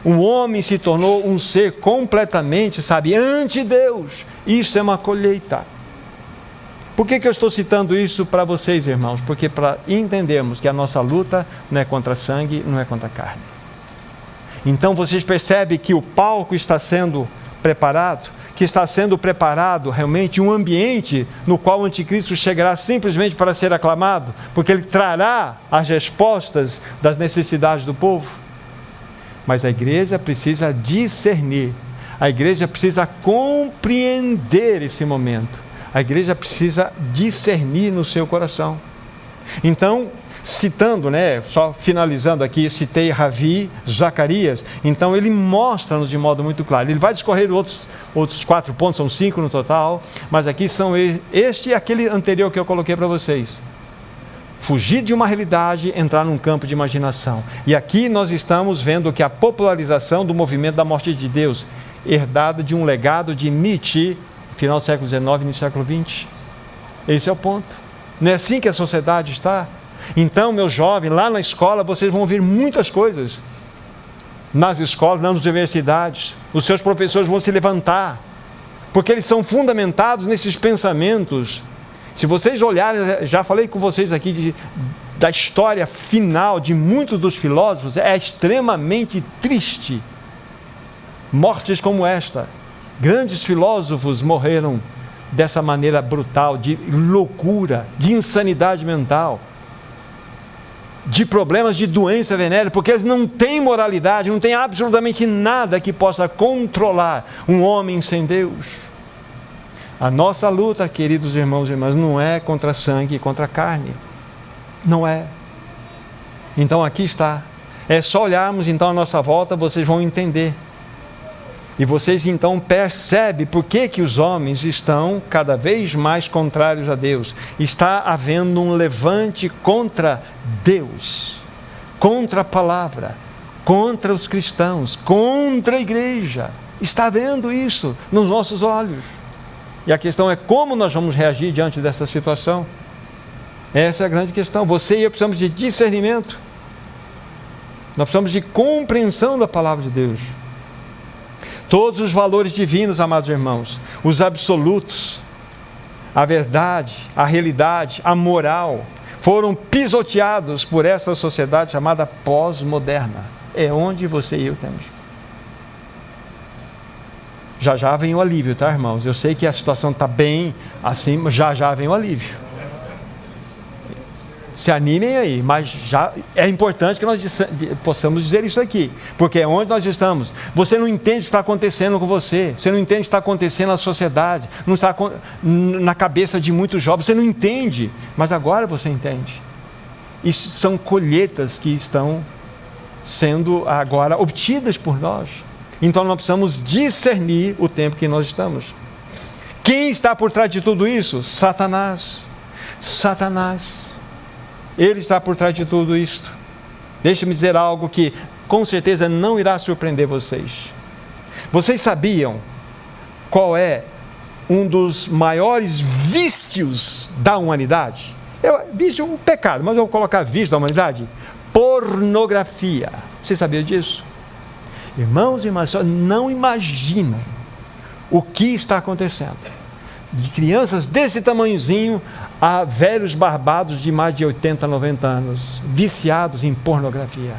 O homem se tornou um ser completamente, anti-Deus. Isso é uma colheita. Por que eu estou citando isso para vocês, irmãos? Porque para entendermos que a nossa luta não é contra sangue, não é contra carne. Então vocês percebem que o palco está sendo preparado, que está sendo preparado realmente um ambiente no qual o anticristo chegará simplesmente para ser aclamado, porque ele trará as respostas das necessidades do povo. Mas a igreja precisa discernir, a igreja precisa compreender esse momento, a igreja precisa discernir no seu coração. Então, citando, só finalizando aqui, citei Ravi, Zacarias, então ele mostra-nos de modo muito claro. Ele vai discorrer outros 4 pontos, são 5 no total, mas aqui são este e aquele anterior que eu coloquei para vocês. Fugir de uma realidade, entrar num campo de imaginação. E aqui nós estamos vendo que a popularização do movimento da morte de Deus, herdada de um legado de Nietzsche, final do século XIX, início do século XX. Esse é o ponto. Não é assim que a sociedade está? Então, meu jovem, lá na escola vocês vão ouvir muitas coisas. Nas escolas, nas universidades, os seus professores vão se levantar, porque eles são fundamentados nesses pensamentos. Se vocês olharem, já falei com vocês aqui da história final de muitos dos filósofos, é extremamente triste. Mortes como esta. Grandes filósofos morreram dessa maneira brutal, de loucura, de insanidade mental, de problemas de doença venérea, porque eles não têm moralidade, não têm absolutamente nada que possa controlar um homem sem Deus. A nossa luta, queridos irmãos e irmãs, não é contra sangue e contra carne. Não é. Então aqui está. É só olharmos então a nossa volta, vocês vão entender. E vocês então percebem por que os homens estão cada vez mais contrários a Deus. Está havendo um levante contra Deus, contra a palavra, contra os cristãos, contra a igreja. Está vendo isso nos nossos olhos. E a questão é como nós vamos reagir diante dessa situação. Essa é a grande questão. Você e eu precisamos de discernimento. Nós precisamos de compreensão da palavra de Deus. Todos os valores divinos, amados irmãos, os absolutos, a verdade, a realidade, a moral, foram pisoteados por essa sociedade chamada pós-moderna. É onde você e eu temos. Já vem o alívio, tá, irmãos? Eu sei que a situação está bem assim, mas já vem o alívio. Se animem aí, mas já é importante que nós possamos dizer isso aqui, porque é onde nós estamos. Você não entende o que está acontecendo com você não entende o que está acontecendo na sociedade, não está na cabeça de muitos jovens, você não entende, mas agora você entende. Isso são colheitas que estão sendo agora obtidas por nós. Então nós precisamos discernir o tempo que nós estamos. Quem está por trás de tudo isso? Satanás. Ele está por trás de tudo isto. Deixe-me dizer algo que com certeza não irá surpreender vocês. Vocês sabiam qual é um dos maiores vícios da humanidade? Vício é um pecado, mas eu vou colocar vício da humanidade. Pornografia. Você sabia disso? Irmãos e irmãs, não imaginam o que está acontecendo. De crianças desse tamanhozinho a velhos barbados de mais de 80, 90 anos, viciados em pornografia.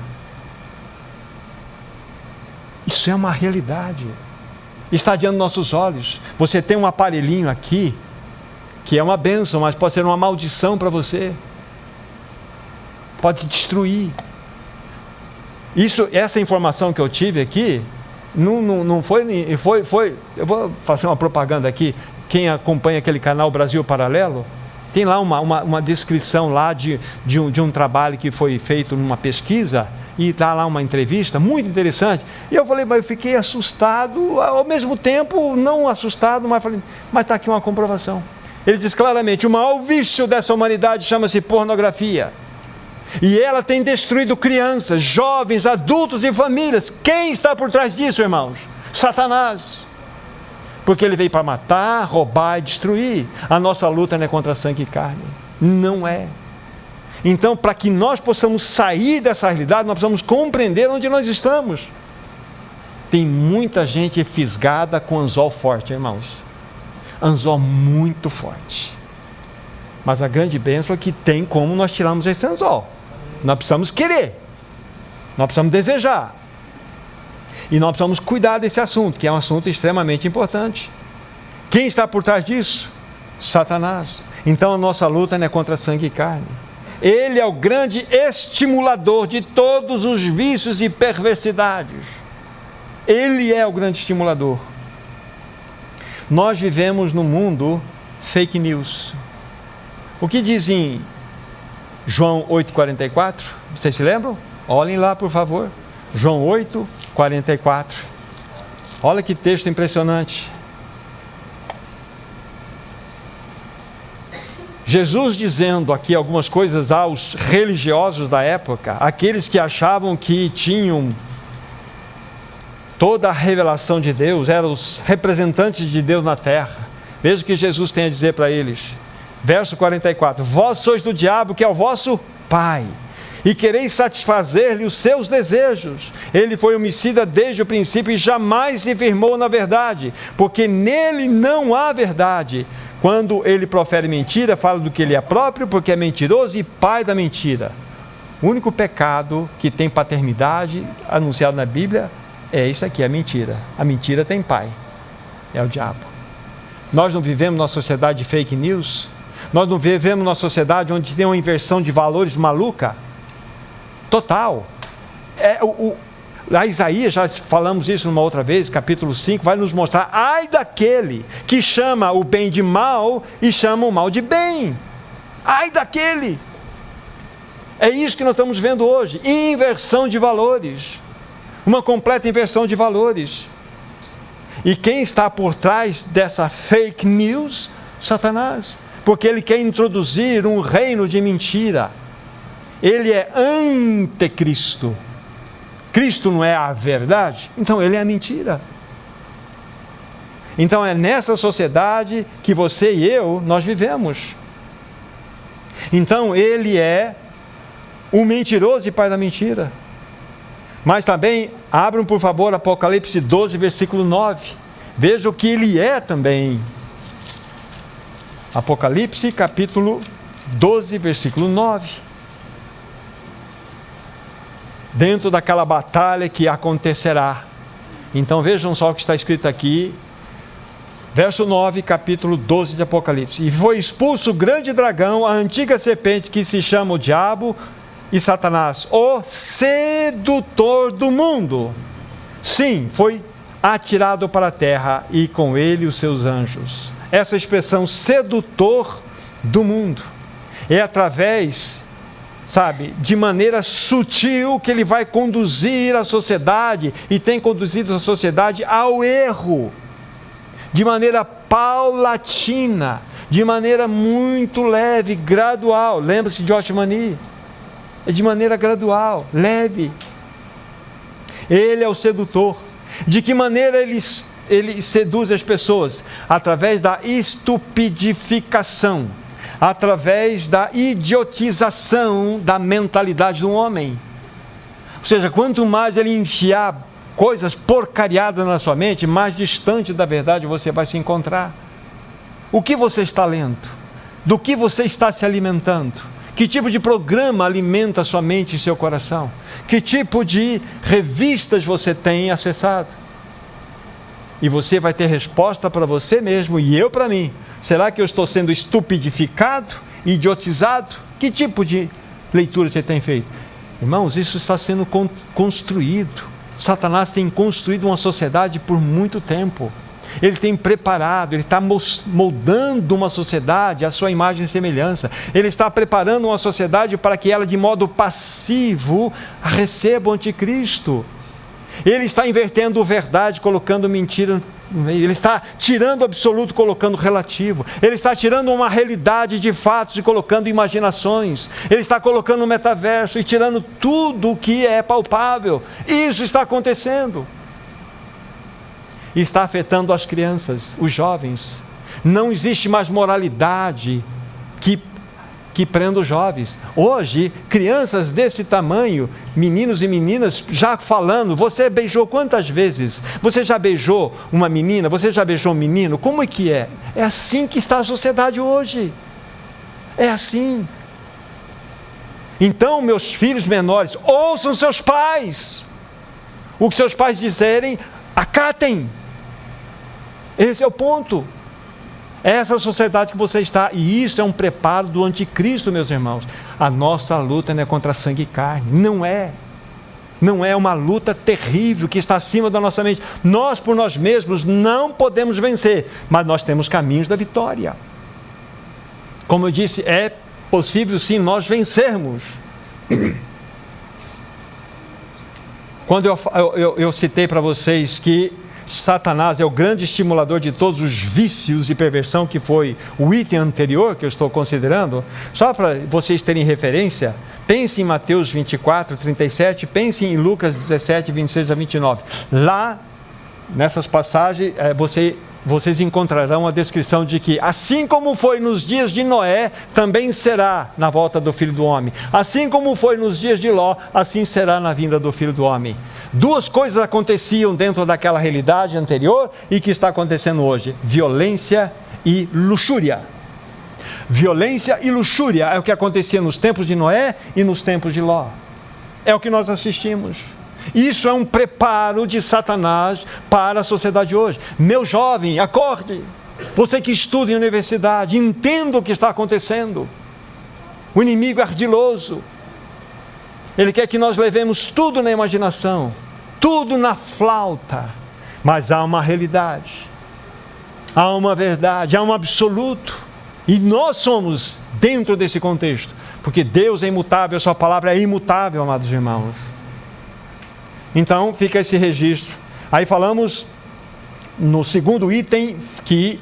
Isso é uma realidade. Está diante dos nossos olhos. Você tem um aparelhinho aqui, que é uma bênção, mas pode ser uma maldição para você. Pode te destruir. Essa informação que eu tive aqui, não foi, eu vou fazer uma propaganda aqui, quem acompanha aquele canal Brasil Paralelo, tem lá uma descrição lá de um trabalho que foi feito numa pesquisa, e dá lá uma entrevista muito interessante. E eu falei, mas eu fiquei assustado, ao mesmo tempo não assustado, mas falei, mas está aqui uma comprovação. Ele diz claramente, o maior vício dessa humanidade chama-se pornografia. E ela tem destruído crianças, jovens, adultos e famílias. Quem está por trás disso, irmãos? Satanás. Porque ele veio para matar, roubar e destruir. A nossa luta não é contra sangue e carne. Não é. Então, para que nós possamos sair dessa realidade, nós precisamos compreender onde nós estamos. Tem muita gente fisgada com anzol forte, irmãos. Anzol muito forte. Mas a grande bênção é que tem como nós tirarmos esse anzol. Nós precisamos querer. Nós precisamos desejar. E nós precisamos cuidar desse assunto, que é um assunto extremamente importante. Quem está por trás disso? Satanás. Então a nossa luta não é contra sangue e carne. Ele é o grande estimulador de todos os vícios e perversidades. Ele é o grande estimulador. Nós vivemos num mundo fake news. O que diz em João 8,44? Vocês se lembram? Olhem lá, por favor. João 8,44. Olha que texto impressionante. Jesus dizendo aqui algumas coisas aos religiosos da época, aqueles que achavam que tinham toda a revelação de Deus, eram os representantes de Deus na terra. Veja o que Jesus tem a dizer para eles. Verso 44. Vós sois do diabo, que é o vosso pai, e quereis satisfazer-lhe os seus desejos. Ele foi homicida desde o princípio e jamais se firmou na verdade, porque nele não há verdade. Quando ele profere mentira, fala do que ele é próprio, porque é mentiroso e pai da mentira. O único pecado que tem paternidade anunciado na Bíblia é isso aqui, a mentira. A mentira tem pai, é o diabo. Nós não vivemos numa sociedade de fake news? Nós não vivemos numa sociedade onde tem uma inversão de valores maluca? Total. A Isaías, já falamos isso numa outra vez, capítulo 5, vai nos mostrar, ai daquele que chama o bem de mal e chama o mal de bem. Ai daquele. É isso que nós estamos vendo hoje, inversão de valores. Uma completa inversão de valores. E quem está por trás dessa fake news? Satanás. Porque ele quer introduzir um reino de mentira. Ele é anticristo. Cristo não é a verdade? Então ele é a mentira. Então é nessa sociedade que você e eu, nós vivemos. Então ele é o mentiroso e pai da mentira. Mas também, abram por favor Apocalipse 12, versículo 9. Veja o que ele é também. Apocalipse capítulo 12, versículo 9. Dentro daquela batalha que acontecerá. Então vejam só o que está escrito aqui. Verso 9, capítulo 12 de Apocalipse. E foi expulso o grande dragão, a antiga serpente que se chama o diabo e Satanás, o sedutor do mundo. Sim, foi atirado para a terra e com ele os seus anjos. Essa expressão sedutor do mundo é através, de maneira sutil que ele vai conduzir a sociedade e tem conduzido a sociedade ao erro, de maneira paulatina, de maneira muito leve, gradual. Lembra-se de Oshmani? É de maneira gradual, leve. Ele é o sedutor. De que maneira ele seduz as pessoas? Através da estupidificação, através da idiotização da mentalidade do homem. Ou seja, quanto mais ele enfiar coisas porcariadas na sua mente, mais distante da verdade você vai se encontrar. O que você está lendo? Do que você está se alimentando? Que tipo de programa alimenta a sua mente e seu coração? Que tipo de revistas você tem acessado? E você vai ter resposta para você mesmo e eu para mim. Será que eu estou sendo estupidificado, idiotizado? Que tipo de leitura você tem feito? Irmãos, isso está sendo construído. Satanás tem construído uma sociedade por muito tempo. Ele tem preparado, Ele está moldando uma sociedade à sua imagem e semelhança. Ele está preparando uma sociedade para que ela, de modo passivo, receba o anticristo. Ele está invertendo verdade, colocando mentira no meio. Ele está tirando o absoluto, colocando relativo. Ele está tirando uma realidade de fatos e colocando imaginações. Ele está colocando o metaverso e tirando tudo o que é palpável. Isso está acontecendo. E está afetando as crianças, os jovens. Não existe mais moralidade que prenda os jovens. Hoje, crianças desse tamanho, meninos e meninas, já falando, você beijou quantas vezes? Você já beijou uma menina? Você já beijou um menino? Como é que é? É assim que está a sociedade hoje. É assim. Então, meus filhos menores, ouçam seus pais. O que seus pais dizerem, acatem. Esse é o ponto. Essa é a sociedade que você está, e isso é um preparo do anticristo, meus irmãos. A nossa luta não é contra sangue e carne, não é uma luta terrível que está acima da nossa mente. Nós por nós mesmos não podemos vencer, mas nós temos caminhos da vitória. Como eu disse, é possível sim nós vencermos. Quando eu citei para vocês que Satanás é o grande estimulador de todos os vícios e perversão, que foi o item anterior que eu estou considerando, só para vocês terem referência, pense em Mateus 24, 37, pense em Lucas 17, 26 a 29. Lá, nessas passagens, vocês encontrarão a descrição de que, assim como foi nos dias de Noé, também será na volta do Filho do Homem. Assim como foi nos dias de Ló, assim será na vinda do Filho do Homem. Duas coisas aconteciam dentro daquela realidade anterior e que está acontecendo hoje: violência e luxúria. Violência e luxúria é o que acontecia nos tempos de Noé e nos tempos de Ló. É o que nós assistimos. Isso é um preparo de Satanás para a sociedade hoje. Meu jovem, acorde. Você que estuda em universidade, entenda o que está acontecendo. O inimigo é ardiloso. Ele quer que nós levemos tudo na imaginação, tudo na flauta. Mas há uma realidade, há uma verdade, há um absoluto. E nós somos dentro desse contexto, porque Deus é imutável, a sua palavra é imutável, amados irmãos. Então fica esse registro. Aí falamos no segundo item que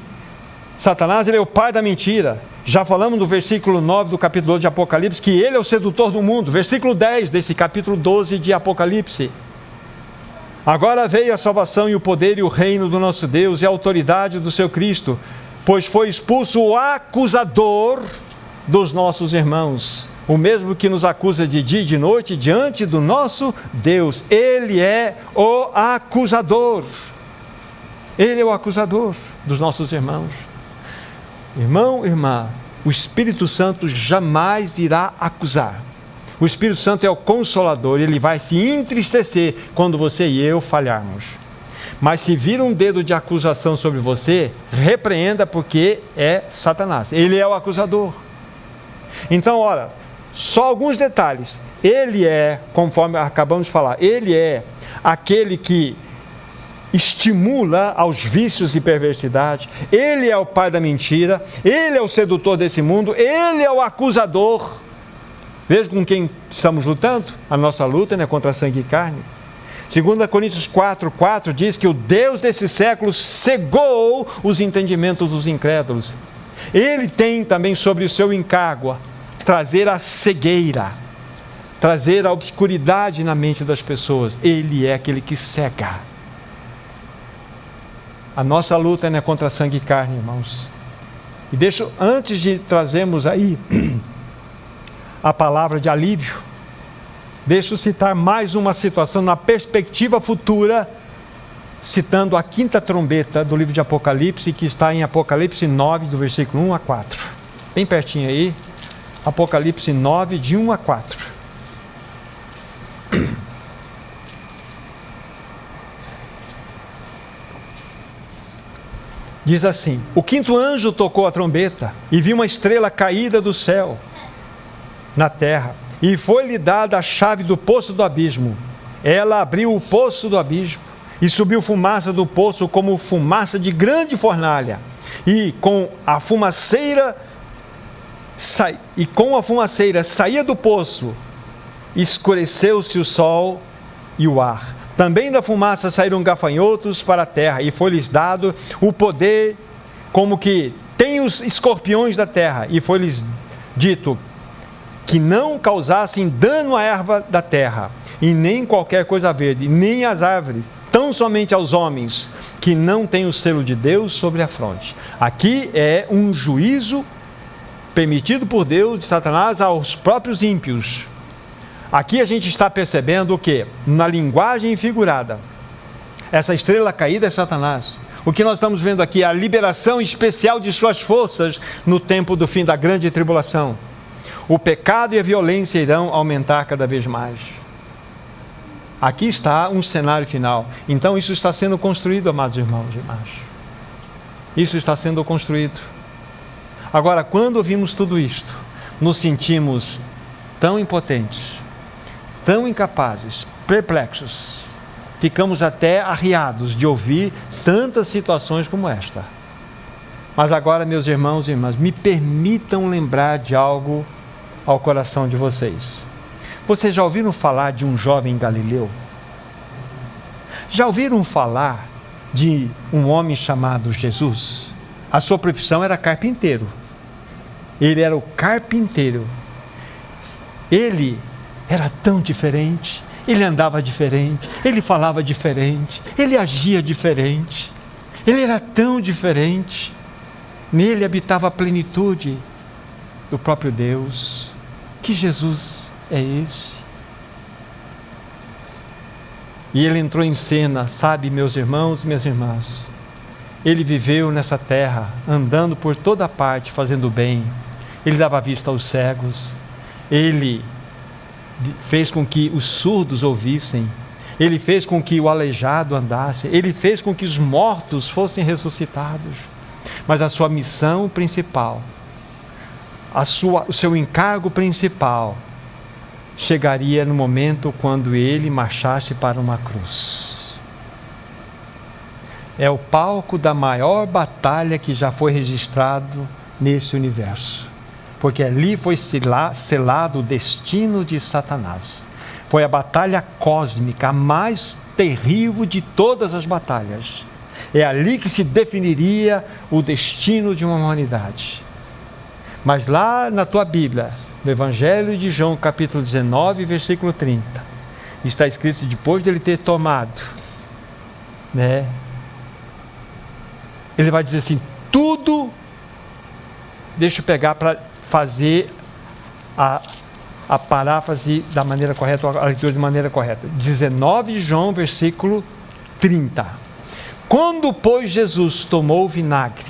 Satanás, ele é o pai da mentira. Já falamos no versículo 9 do capítulo 12 de Apocalipse, que ele é o sedutor do mundo. Versículo 10 desse capítulo 12 de Apocalipse. Agora veio a salvação e o poder e o reino do nosso Deus e a autoridade do seu Cristo, pois foi expulso o acusador dos nossos irmãos, o mesmo que nos acusa de dia e de noite diante do nosso Deus. Ele é o acusador. Ele é o acusador dos nossos irmãos. Irmão, irmã, o Espírito Santo jamais irá acusar. O Espírito Santo é o consolador, ele vai se entristecer quando você e eu falharmos. Mas se vir um dedo de acusação sobre você, repreenda, porque é Satanás. Ele é o acusador. Então, ora, só alguns detalhes. Ele é, conforme acabamos de falar, ele é aquele que estimula aos vícios e perversidade. Ele é o pai da mentira. Ele é o sedutor desse mundo. Ele é o acusador. Veja com quem estamos lutando. A nossa luta não é contra sangue e carne. 2 Coríntios 4:4 diz que o Deus desse século cegou os entendimentos dos incrédulos. Ele tem também sobre o seu encargo trazer a cegueira, trazer a obscuridade na mente das pessoas. Ele é aquele que cega. A nossa luta não é contra sangue e carne, irmãos. E deixo, antes de trazermos aí a palavra de alívio, deixo citar mais uma situação na perspectiva futura, citando a 5ª trombeta do livro de Apocalipse, que está em Apocalipse 9, do versículo 1 a 4. Bem pertinho aí, Apocalipse 9, de 1 a 4. Diz assim: o 5º anjo tocou a trombeta, e viu uma estrela caída do céu na terra, e foi-lhe dada a chave do poço do abismo. Ela abriu o poço do abismo, E subiu fumaça do poço como fumaça de grande fornalha. E com a fumaceira saía do poço, escureceu-se o sol e o ar. Também da fumaça saíram gafanhotos para a terra, e foi-lhes dado o poder como que tem os escorpiões da terra, e foi-lhes dito que não causassem dano à erva da terra, e nem qualquer coisa verde, nem às árvores, tão somente aos homens que não têm o selo de Deus sobre a fronte. Aqui é um juízo permitido por Deus de Satanás aos próprios ímpios. Aqui a gente está percebendo o que? Na linguagem figurada, essa estrela caída é Satanás. O que nós estamos vendo aqui é a liberação especial de suas forças no tempo do fim da grande tribulação. O pecado e a violência irão aumentar cada vez mais. Aqui está um cenário final. Então isso está sendo construído, amados irmãos e irmãs. Isso está sendo construído. Agora, quando ouvimos tudo isto, nos sentimos tão impotentes, tão incapazes, perplexos. Ficamos até arriados de ouvir tantas situações como esta. Mas agora, meus irmãos e irmãs, me permitam lembrar de algo ao coração de vocês. Vocês já ouviram falar de um jovem galileu? Já ouviram falar de um homem chamado Jesus? A sua profissão era carpinteiro. Ele era o carpinteiro. Ele era tão diferente. Ele andava diferente. Ele falava diferente. Ele agia diferente. Ele era tão diferente. Nele habitava a plenitude do próprio Deus. Que Jesus é esse? E ele entrou em cena, sabe, meus irmãos e minhas irmãs. Ele viveu nessa terra, andando por toda parte, fazendo bem. Ele dava vista aos cegos. Ele fez com que os surdos ouvissem. Ele fez com que o aleijado andasse. Ele fez com que os mortos fossem ressuscitados. Mas a sua missão principal, o seu encargo principal, chegaria no momento quando ele marchasse para uma cruz. É o palco da maior batalha que já foi registrado nesse universo. Porque ali foi selado o destino de Satanás. Foi a batalha cósmica, a mais terrível de todas as batalhas. É ali que se definiria o destino de uma humanidade. Mas lá na tua Bíblia, no Evangelho de João, capítulo 19, versículo 30, está escrito, depois de ele ter tomado, ele vai dizer assim, tudo, deixa eu pegar para fazer a paráfrase da maneira correta, a leitura de maneira correta. 19 João, versículo 30. Quando, pois, Jesus tomou o vinagre,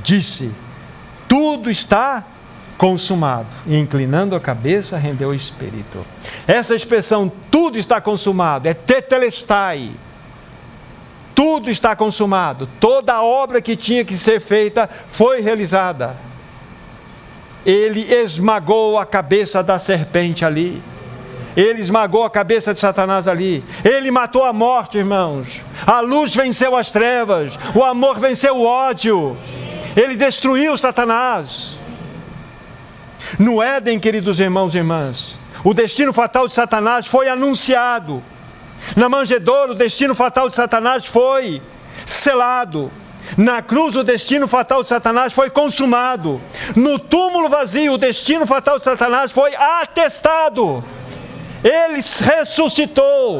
disse, tudo está consumado. E inclinando a cabeça, rendeu o espírito. Essa expressão, tudo está consumado, é tetelestai. Tudo está consumado. Toda a obra que tinha que ser feita foi realizada. Ele esmagou a cabeça da serpente ali. Ele esmagou a cabeça de Satanás ali. Ele matou a morte, irmãos. A luz venceu as trevas. O amor venceu o ódio. Ele destruiu Satanás. No Éden, queridos irmãos e irmãs, o destino fatal de Satanás foi anunciado. Na manjedoura, o destino fatal de Satanás foi selado. Na cruz, o destino fatal de Satanás foi consumado. No túmulo vazio, o destino fatal de Satanás foi atestado. Ele ressuscitou.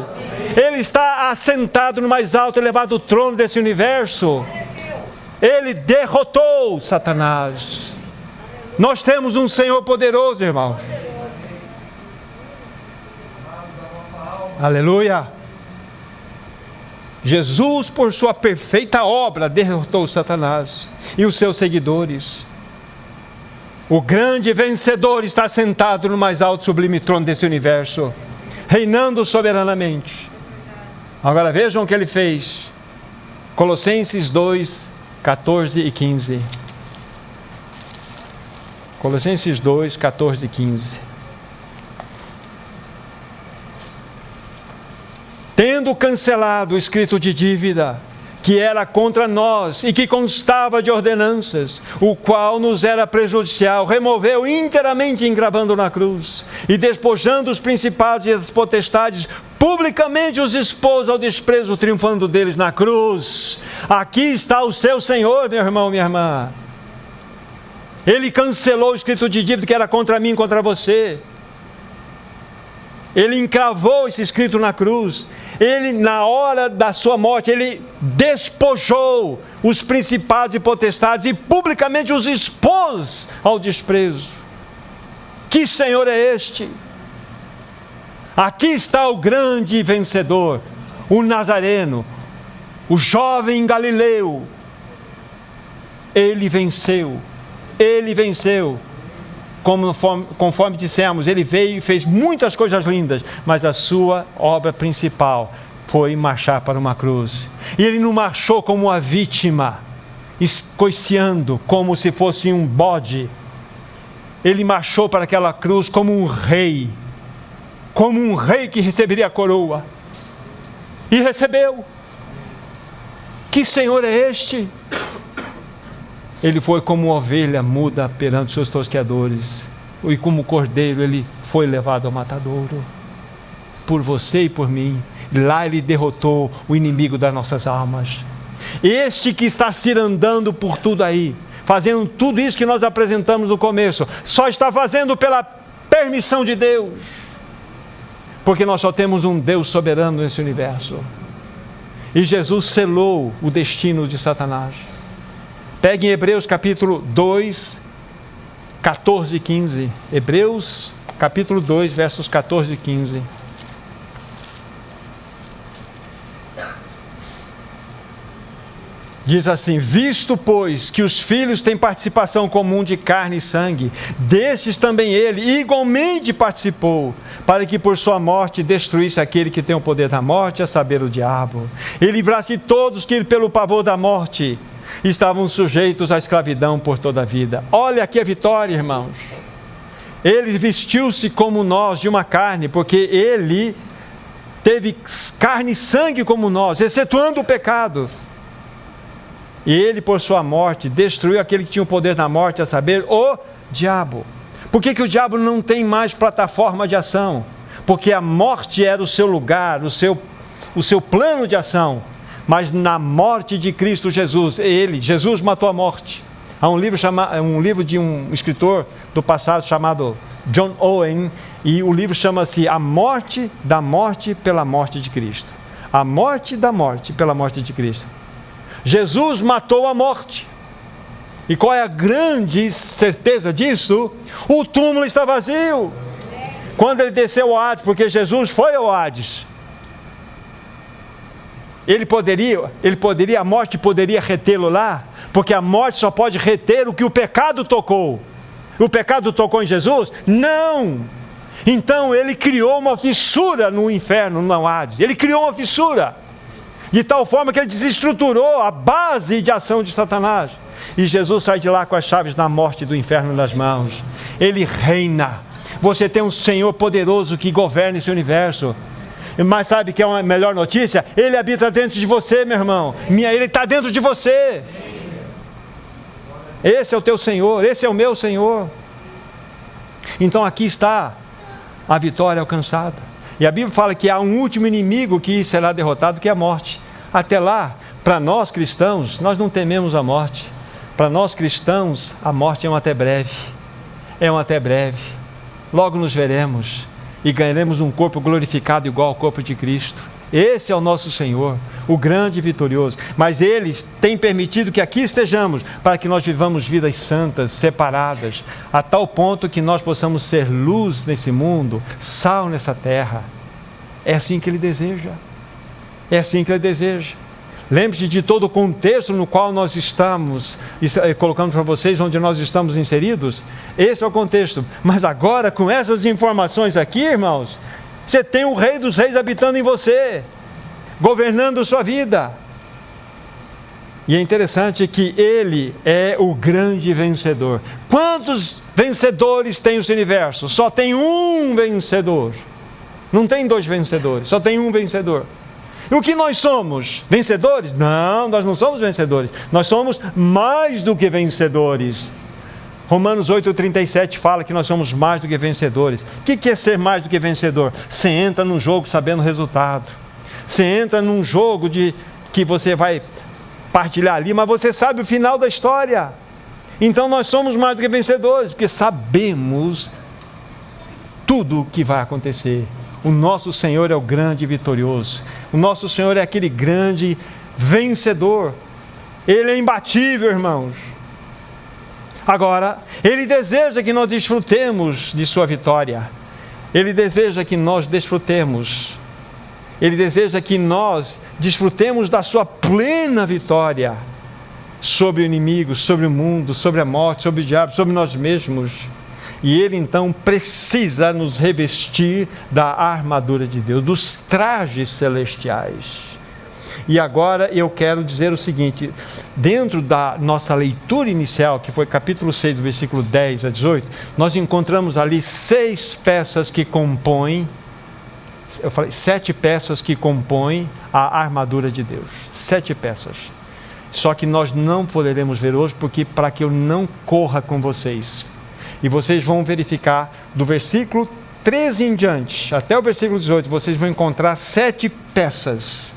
Ele está assentado no mais alto e elevado trono desse universo. Ele derrotou Satanás. Nós temos um Senhor poderoso, irmãos. Aleluia. Jesus, por sua perfeita obra, derrotou Satanás e os seus seguidores. O grande vencedor está sentado no mais alto e sublime trono desse universo, reinando soberanamente. Agora vejam o que ele fez. Colossenses 2, 14 e 15. Colossenses 2, 14 e 15. tendo cancelado o escrito de dívida que era contra nós e que constava de ordenanças, o qual nos era prejudicial, removeu inteiramente engravando na cruz, e despojando os principados e as potestades, publicamente os expôs ao desprezo, triunfando deles na cruz. Aqui está o seu Senhor, meu irmão, minha irmã. Ele cancelou o escrito de dívida que era contra mim e contra você. Ele encravou esse escrito na cruz. Ele, na hora da sua morte, ele despojou os principados e potestades e publicamente os expôs ao desprezo. Que Senhor é este? Aqui está o grande vencedor, o Nazareno, o jovem Galileu. Ele venceu. Conforme dissemos, ele veio e fez muitas coisas lindas, mas a sua obra principal foi marchar para uma cruz. E ele não marchou como uma vítima, escoiciando como se fosse um bode. Ele marchou para aquela cruz como um rei que receberia a coroa. E recebeu. Que Senhor é este? Ele foi como ovelha muda perante seus tosqueadores, e como cordeiro ele foi levado ao matadouro, por você e por mim. Lá ele derrotou o inimigo das nossas almas. Este que está cirandando por tudo aí, fazendo tudo isso que nós apresentamos no começo, só está fazendo pela permissão de Deus, porque nós só temos um Deus soberano nesse universo. E Jesus selou o destino de Satanás. Pegue em Hebreus capítulo 2, 14 e 15. Hebreus capítulo 2, versos 14 e 15. Diz assim: visto, pois, que os filhos têm participação comum de carne e sangue, destes também ele igualmente participou, para que por sua morte destruísse aquele que tem o poder da morte, a saber, o diabo, e livrasse todos que pelo pavor da morte estavam sujeitos à escravidão por toda a vida. Olha aqui a vitória, irmãos. Ele vestiu-se como nós de uma carne, porque ele teve carne e sangue como nós, excetuando o pecado. E ele, por sua morte, destruiu aquele que tinha o poder da morte, a saber, o diabo. Por que o diabo não tem mais plataforma de ação? Porque a morte era o seu lugar, o seu plano de ação. Mas na morte de Cristo Jesus, Jesus matou a morte. Há um livro de um escritor do passado chamado John Owen, e o livro chama-se A Morte da Morte pela Morte de Cristo. A morte da morte pela morte de Cristo. Jesus matou a morte. E qual é a grande certeza disso? O túmulo está vazio. Quando ele desceu ao Hades, porque Jesus foi ao Hades, a morte poderia retê-lo lá, porque a morte só pode reter o que o pecado tocou. O pecado tocou em Jesus? Não! Então ele criou uma fissura no inferno, no Hades. Ele criou uma fissura, de tal forma que ele desestruturou a base de ação de Satanás. E Jesus sai de lá com as chaves da morte e do inferno nas mãos. Ele reina. Você tem um Senhor poderoso que governa esse universo. Mas sabe que é uma melhor notícia? Ele habita dentro de você, meu irmão. Ele está dentro de você. Esse é o teu Senhor, esse é o meu Senhor. Então aqui está a vitória alcançada. E a Bíblia fala que há um último inimigo que será derrotado, que é a morte. Até lá, para nós cristãos, nós não tememos a morte. Para nós cristãos, a morte é um até breve. É um até breve. Logo nos veremos e ganharemos um corpo glorificado igual ao corpo de Cristo. Esse é o nosso Senhor, o grande e vitorioso. Mas Ele tem permitido que aqui estejamos, para que nós vivamos vidas santas, separadas, a tal ponto que nós possamos ser luz nesse mundo, sal nessa terra. É assim que Ele deseja. É assim que Ele deseja. Lembre-se de todo o contexto no qual nós estamos, colocando para vocês onde nós estamos inseridos. Esse é o contexto. Mas agora, com essas informações aqui, irmãos, você tem o Rei dos Reis habitando em você, governando sua vida. E é interessante que Ele é o grande vencedor. Quantos vencedores tem esse universo? Só tem um vencedor. Não tem dois vencedores, só tem um vencedor. O que nós somos? Vencedores? Não, nós não somos vencedores. Nós somos mais do que vencedores. Romanos 8,37 fala que nós somos mais do que vencedores. O que é ser mais do que vencedor? Você entra num jogo sabendo o resultado. Você entra num jogo que você vai partilhar ali, mas você sabe o final da história. Então nós somos mais do que vencedores, porque sabemos tudo o que vai acontecer. O nosso Senhor é o grande vitorioso. O nosso Senhor é aquele grande vencedor. Ele é imbatível, irmãos. Agora, Ele deseja que nós desfrutemos de sua vitória. Ele deseja que nós desfrutemos. Ele deseja que nós desfrutemos da sua plena vitória sobre o inimigo, sobre o mundo, sobre a morte, sobre o diabo, sobre nós mesmos. E Ele então precisa nos revestir da armadura de Deus, dos trajes celestiais. E agora eu quero dizer o seguinte, dentro da nossa leitura inicial, que foi capítulo 6, do versículo 10 a 18, nós encontramos ali 6 peças que compõem, eu falei 7 peças que compõem a armadura de Deus, 7 peças. Só que nós não poderemos ver hoje, porque para que eu não corra com vocês. E vocês vão verificar do versículo 13 em diante, até o versículo 18, vocês vão encontrar 7 peças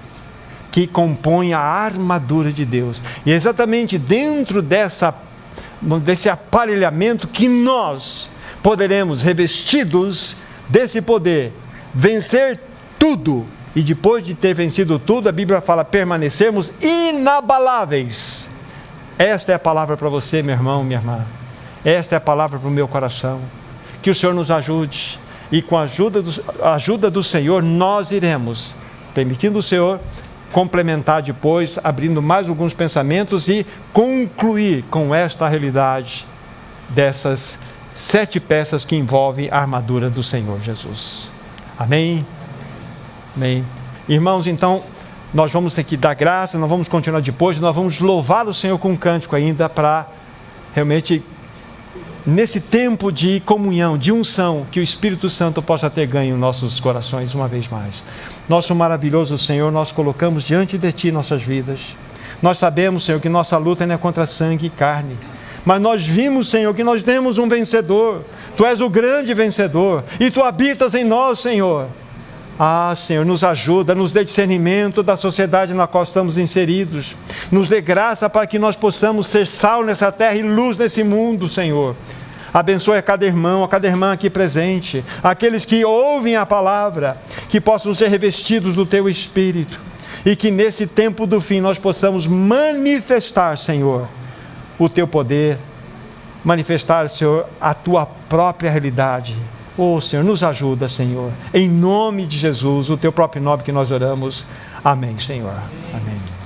que compõem a armadura de Deus. E é exatamente dentro desse aparelhamento que nós poderemos, revestidos desse poder, vencer tudo. E depois de ter vencido tudo, a Bíblia fala, permanecermos inabaláveis. Esta é a palavra para você, meu irmão, minha irmã. Esta é a palavra para o meu coração. Que o Senhor nos ajude. E com a ajuda do Senhor, nós iremos, permitindo o Senhor, complementar depois, abrindo mais alguns pensamentos e concluir com esta realidade dessas 7 peças que envolvem a armadura do Senhor Jesus. Amém? Amém. Irmãos, então, nós vamos aqui dar graça, nós vamos continuar depois, nós vamos louvar o Senhor com um cântico ainda para realmente, nesse tempo de comunhão, de unção, que o Espírito Santo possa ter ganho em nossos corações uma vez mais. Nosso maravilhoso Senhor, nós colocamos diante de Ti nossas vidas. Nós sabemos, Senhor, que nossa luta não é contra sangue e carne, mas nós vimos, Senhor, que nós temos um vencedor. Tu és o grande vencedor e Tu habitas em nós, Senhor. Ah, Senhor, nos ajuda, nos dê discernimento da sociedade na qual estamos inseridos. Nos dê graça para que nós possamos ser sal nessa terra e luz nesse mundo, Senhor. Abençoe a cada irmão, a cada irmã aqui presente, aqueles que ouvem a palavra, que possam ser revestidos do Teu Espírito, e que nesse tempo do fim nós possamos manifestar, Senhor, o Teu poder, manifestar, Senhor, a Tua própria realidade. Oh, Senhor, nos ajuda, Senhor, em nome de Jesus, o Teu próprio nome que nós oramos. Amém, Senhor. Amém.